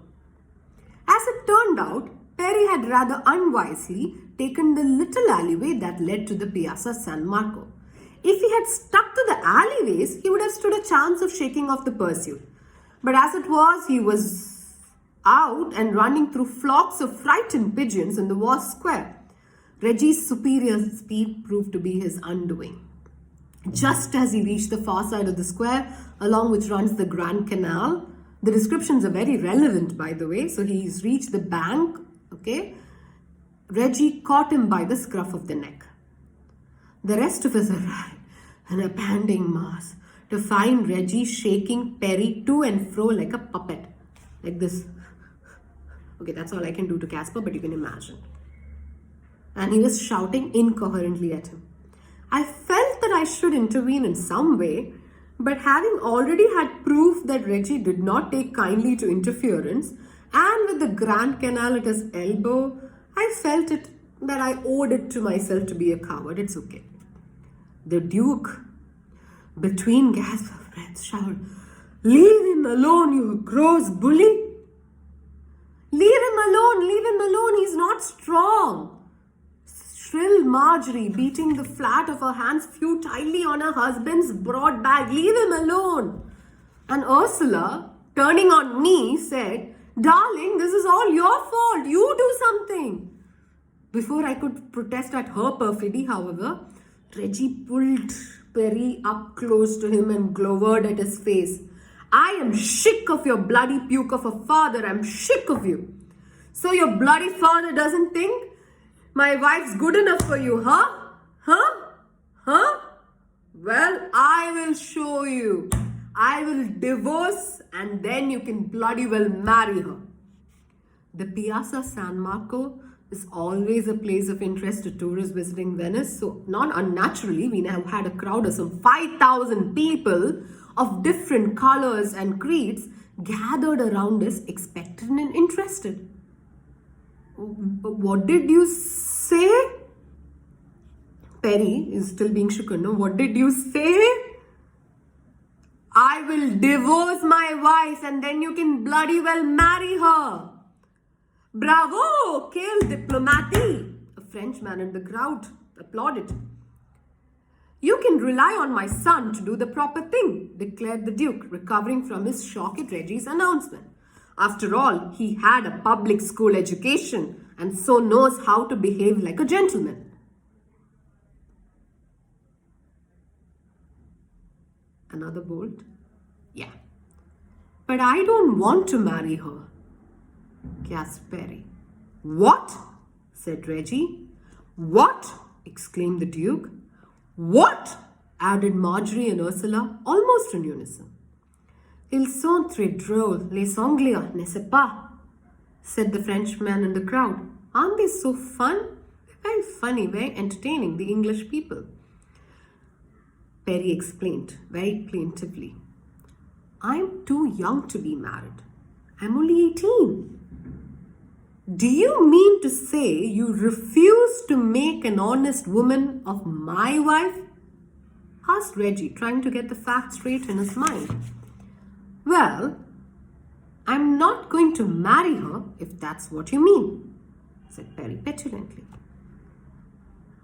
As it turned out, Perry had rather unwisely taken the little alleyway that led to the Piazza San Marco. If he had stuck to the alleyways, he would have stood a chance of shaking off the pursuit. But as it was, he was out and running through flocks of frightened pigeons in the vast square. Reggie's superior speed proved to be his undoing. Just as he reached the far side of the square, along which runs the Grand Canal, the descriptions are very relevant, by the way. So he's reached the bank, okay? Reggie caught him by the scruff of the neck. The rest of us arrived in a panting mass to find Reggie shaking Perry to and fro like a puppet. Like this. Okay, that's all I can do to Casper, but you can imagine. And he was shouting incoherently at him. I felt that I should intervene in some way, but having already had proof that Reggie did not take kindly to interference, and with the Grand Canal at his elbow, I felt it that I owed it to myself to be a coward. It's okay. The Duke, between gasps of breath, shouted, "Leave him alone, you gross bully! Leave him alone, he's not strong!" Shrill Marjorie, beating the flat of her hands futilely on her husband's broad back. "Leave him alone!" And Ursula, turning on me, said, "Darling, this is all your fault. You do something." Before I could protest at her perfidy, however, Reggie pulled Perry up close to him and glowered at his face. "I am sick of your bloody puke of a father. I'm sick of you. So your bloody father doesn't think my wife's good enough for you, huh? Huh? Well, I will show you. I will divorce and then you can bloody well marry her." The Piazza San Marco is always a place of interest to tourists visiting Venice. So not unnaturally, we have had a crowd of some 5,000 people of different colors and creeds gathered around us, expectant and interested. "What did you say?" Perry is still being shooken. No, what did you say? "I will divorce my wife and then you can bloody well marry her." "Bravo! Quelle diplomatie!" A Frenchman in the crowd applauded. "You can rely on my son to do the proper thing," declared the Duke, recovering from his shock at Reggie's announcement. "After all, he had a public school education and so knows how to behave like a gentleman." Another bolt. "Yeah, but I don't want to marry her," gasped Perry. "What?" said Reggie. "What?" exclaimed the Duke. "What?" added Marjorie and Ursula, almost in unison. "Ils sont très drôles, les Anglais, n'est-ce pas?" said the Frenchman in the crowd. "Aren't they so fun?" "Very funny, very entertaining, the English people," Perry explained very plaintively. "I'm too young to be married. I'm only 18. "Do you mean to say you refuse to make an honest woman of my wife?" asked Reggie, trying to get the facts straight in his mind. "Well, I'm not going to marry her if that's what you mean," said Perry petulantly.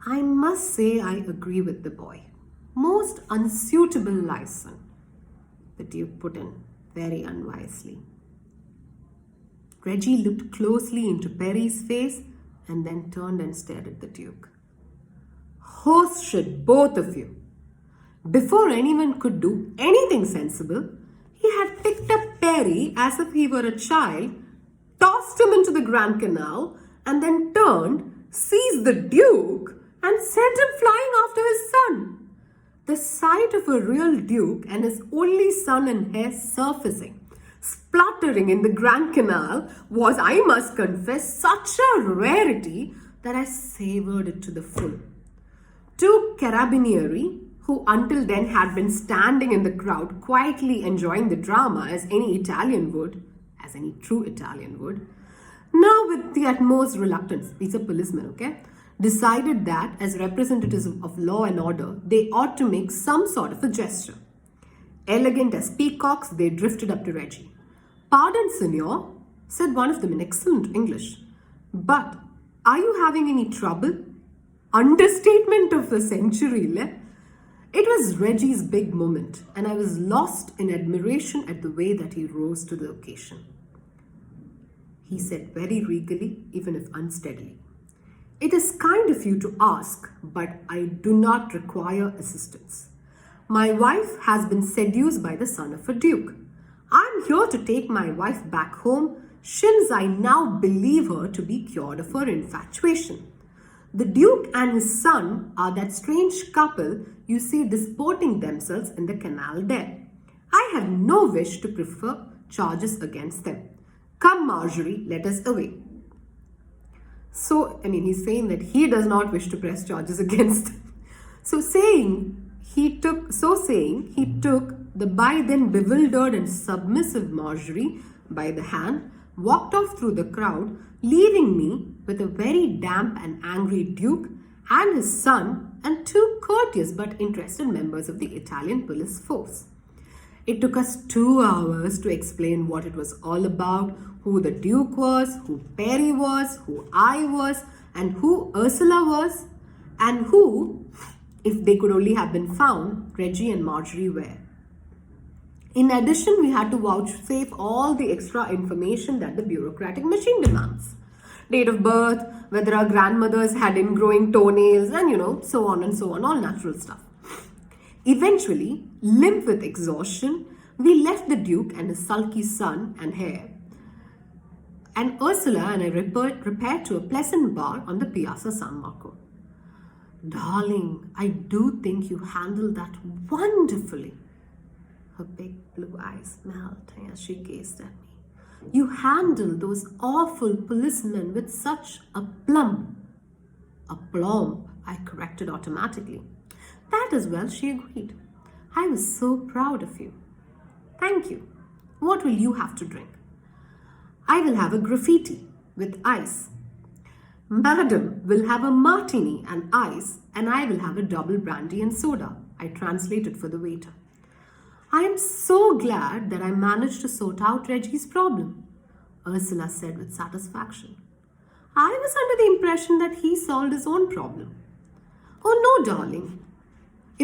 "I must say I agree with the boy. Most unsuitable license," the Duke put in very unwisely. Reggie looked closely into Perry's face and then turned and stared at the Duke. Horse shit, both of you. Before anyone could do anything sensible, he had picked up Perry as if he were a child, tossed him into the Grand Canal, and then turned, seized the Duke, and sent him flying after his son. The sight of a real Duke and his only son and heir surfacing, spluttering in the Grand Canal was, I must confess, such a rarity that I savoured it to the full. Two carabinieri, who until then had been standing in the crowd quietly enjoying the drama as any Italian would, as any true Italian would, now with the utmost reluctance, these are policemen, okay, decided that as representatives of law and order, they ought to make some sort of a gesture. Elegant as peacocks, they drifted up to Reggie. "Pardon, senor," said one of them in excellent English, "but are you having any trouble?" Understatement of the century, le? It was Reggie's big moment, and I was lost in admiration at the way that he rose to the occasion. He said very regally, even if unsteadily, "It is kind of you to ask, but I do not require assistance. My wife has been seduced by the son of a duke. I am here to take my wife back home, since I now believe her to be cured of her infatuation. The Duke and his son are that strange couple you see disporting themselves in the canal there. I have no wish to prefer charges against them. Come, Marjorie, let us away." So, he's saying that he does not wish to press charges against them. So saying, he took the by then bewildered and submissive Marjorie by the hand, walked off through the crowd, leaving me with a very damp and angry Duke and his son and two courteous but interested members of the Italian police force. It took us 2 hours to explain what it was all about, who the Duke was, who Perry was, who I was, and who Ursula was, and who, if they could only have been found, Reggie and Marjorie were. In addition, we had to vouchsafe all the extra information that the bureaucratic machine demands. Date of birth, whether our grandmothers had ingrowing toenails, and so on and so on, all natural stuff. Eventually, limp with exhaustion, we left the Duke and his sulky son and heir, and Ursula and I repaired to a pleasant bar on the Piazza San Marco. "Darling, I do think you handled that wonderfully." Her big blue eyes melting as she gazed at me. "You handled those awful policemen with such aplomb." "Aplomb," I corrected automatically. "That is well," she agreed. "I was so proud of you." "Thank you. What will you have to drink?" "I will have a graffiti with ice." "Madam will have a martini and ice, and I will have a double brandy and soda," I translated for the waiter. "I am so glad that I managed to sort out Reggie's problem," Ursula said with satisfaction. "I was under the impression that he solved his own problem." "Oh no, darling.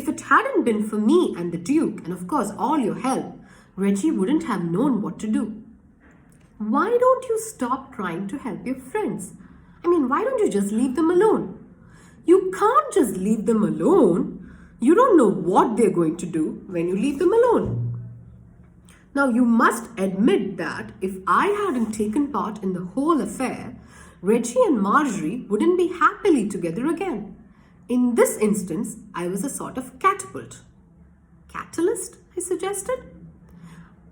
If it hadn't been for me and the Duke, and of course all your help, Reggie wouldn't have known what to do." "Why don't you stop trying to help your friends? Why don't you just leave them alone?" "You can't just leave them alone. You don't know what they're going to do when you leave them alone." Now, you must admit that if I hadn't taken part in the whole affair, Reggie and Marjorie wouldn't be happily together again. In this instance, I was a sort of catapult. "Catalyst?" I suggested.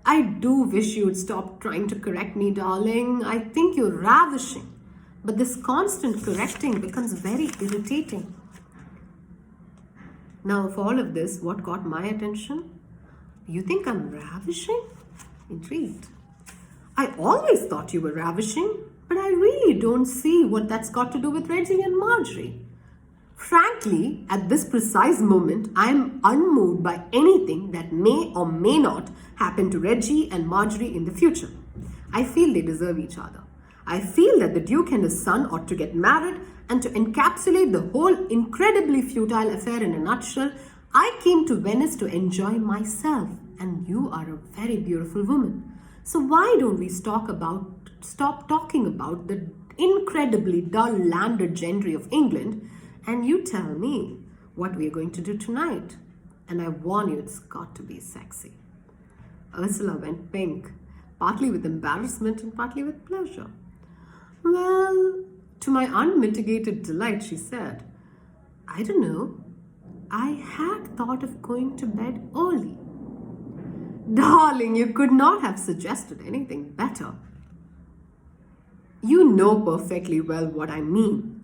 "I do wish you would stop trying to correct me, darling. I think you're ravishing. But this constant correcting becomes very irritating." Now, of all of this, what caught my attention? "You think I'm ravishing?" Intrigued. "I always thought you were ravishing, but I really don't see what that's got to do with Reggie and Marjorie. Frankly, at this precise moment, I am unmoved by anything that may or may not happen to Reggie and Marjorie in the future. I feel they deserve each other. I feel that the Duke and his son ought to get married, and to encapsulate the whole incredibly futile affair in a nutshell, I came to Venice to enjoy myself, and you are a very beautiful woman. So why don't we stop talking about the incredibly dull landed gentry of England, and you tell me, what we are going to do tonight. And I warn you, it's got to be sexy. Ursula went pink, partly with embarrassment and partly with pleasure. Well, to my unmitigated delight, she said, I don't know. I had thought of going to bed early. Darling, you could not have suggested anything better. You know perfectly well what I mean.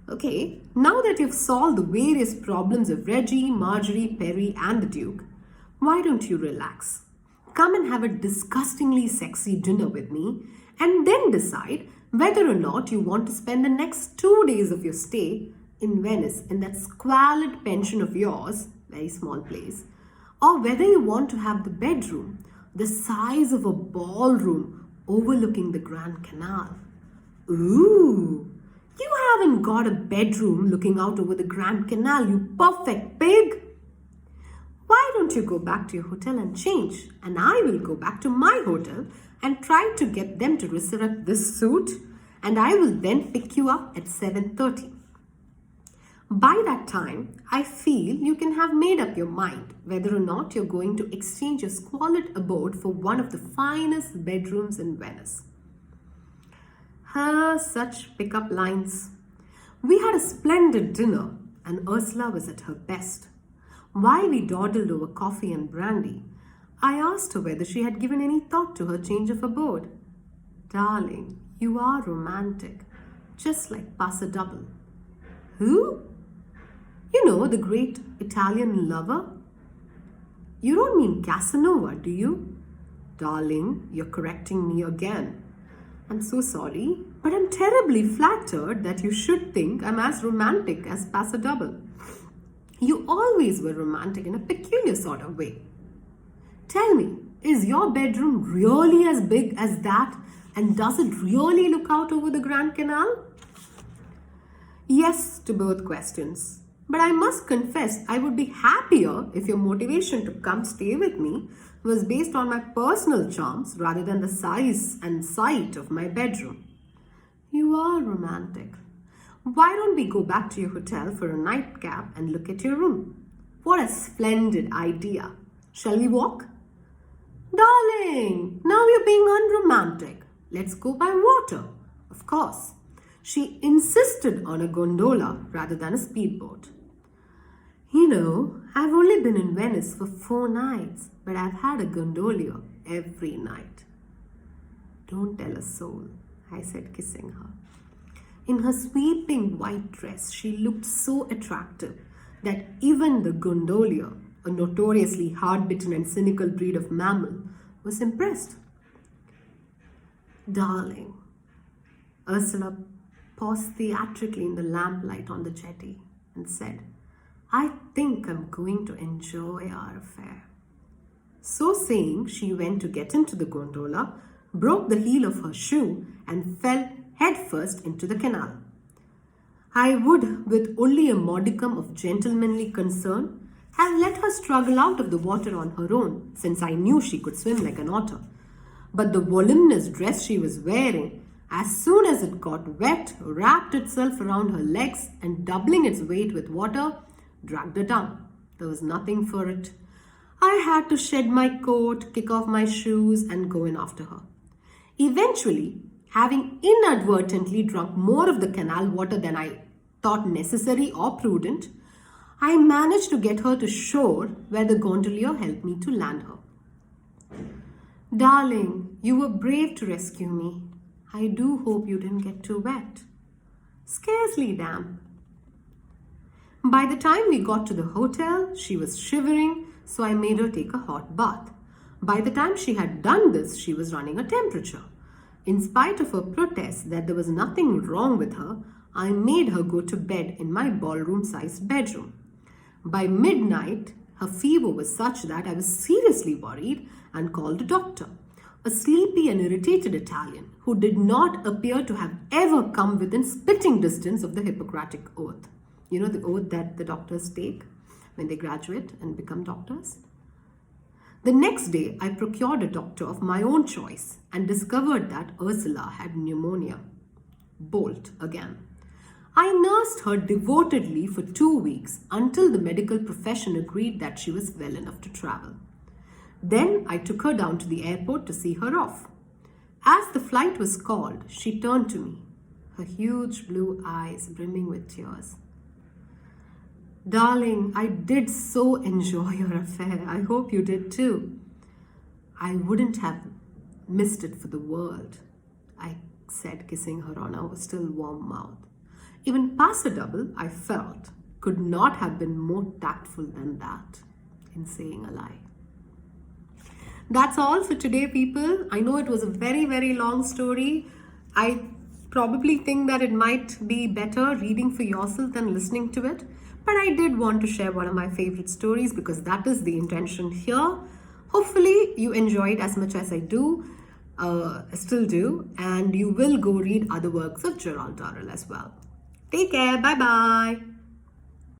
Okay, now that you've solved the various problems of Reggie, Marjorie, Perry, and the Duke, why don't you relax? Come and have a disgustingly sexy dinner with me and then decide whether or not you want to spend the next 2 days of your stay in Venice in that squalid pension of yours, very small place, or whether you want to have the bedroom the size of a ballroom overlooking the Grand Canal. Ooh, you haven't got a bedroom looking out over the Grand Canal, you perfect pig. Why don't you go back to your hotel and change, and I will go back to my hotel and try to get them to resurrect this suit, and I will then pick you up at 7:30. By that time, I feel you can have made up your mind whether or not you're going to exchange your squalid abode for one of the finest bedrooms in Venice. Such pick-up lines. We had a splendid dinner and Ursula was at her best. While we dawdled over coffee and brandy, I asked her whether she had given any thought to her change of abode. Darling, you are romantic, just like Passa Double. Who? You know, the great Italian lover? You don't mean Casanova, do you? Darling, you're correcting me again. I'm so sorry, but I'm terribly flattered that you should think I'm as romantic as Passa Double. You always were romantic in a peculiar sort of way. Tell me, is your bedroom really as big as that, and does it really look out over the Grand Canal? Yes to both questions. But I must confess, I would be happier if your motivation to come stay with me was based on my personal charms rather than the size and sight of my bedroom. You are romantic. Why don't we go back to your hotel for a nightcap and look at your room? What a splendid idea. Shall we walk? Darling, now you're being unromantic. Let's go by water. Of course. She insisted on a gondola rather than a speedboat. You know, I've only been in Venice for 4 nights, but I've had a gondola every night. Don't tell a soul, I said, kissing her. In her sweeping white dress, she looked so attractive that even the gondolier, a notoriously hard-bitten and cynical breed of mammal, was impressed. Darling, Ursula paused theatrically in the lamplight on the jetty and said, I think I'm going to enjoy our affair. So saying, she went to get into the gondola, broke the heel of her shoe, and fell headfirst into the canal. I would, with only a modicum of gentlemanly concern, have let her struggle out of the water on her own, since I knew she could swim like an otter. But the voluminous dress she was wearing, as soon as it got wet, wrapped itself around her legs and, doubling its weight with water, dragged her down. There was nothing for it. I had to shed my coat, kick off my shoes, and go in after her. Eventually, having inadvertently drunk more of the canal water than I thought necessary or prudent, I managed to get her to shore where the gondolier helped me to land her. Darling, you were brave to rescue me. I do hope you didn't get too wet. Scarcely damp. By the time we got to the hotel, she was shivering, so I made her take a hot bath. By the time she had done this, she was running a temperature. In spite of her protests that there was nothing wrong with her, I made her go to bed in my ballroom-sized bedroom. By midnight, her fever was such that I was seriously worried and called a doctor, a sleepy and irritated Italian who did not appear to have ever come within spitting distance of the Hippocratic Oath. You know, the oath that the doctors take when they graduate and become doctors? The next day, I procured a doctor of my own choice and discovered that Ursula had pneumonia. Bolt again. I nursed her devotedly for 2 weeks until the medical profession agreed that she was well enough to travel. Then I took her down to the airport to see her off. As the flight was called, she turned to me, her huge blue eyes brimming with tears. Darling, I did so enjoy your affair. I hope you did too. I wouldn't have missed it for the world, I said, kissing her on our still warm mouth. Even Paso Double, I felt, could not have been more tactful than that in saying a lie. That's all for today, people. I know it was a very, very long story. I probably think that it might be better reading for yourself than listening to it. But I did want to share one of my favorite stories because that is the intention here. Hopefully you enjoyed as much as I do, still do, and you will go read other works of Gerald Durrell as well. Take care. Bye-bye.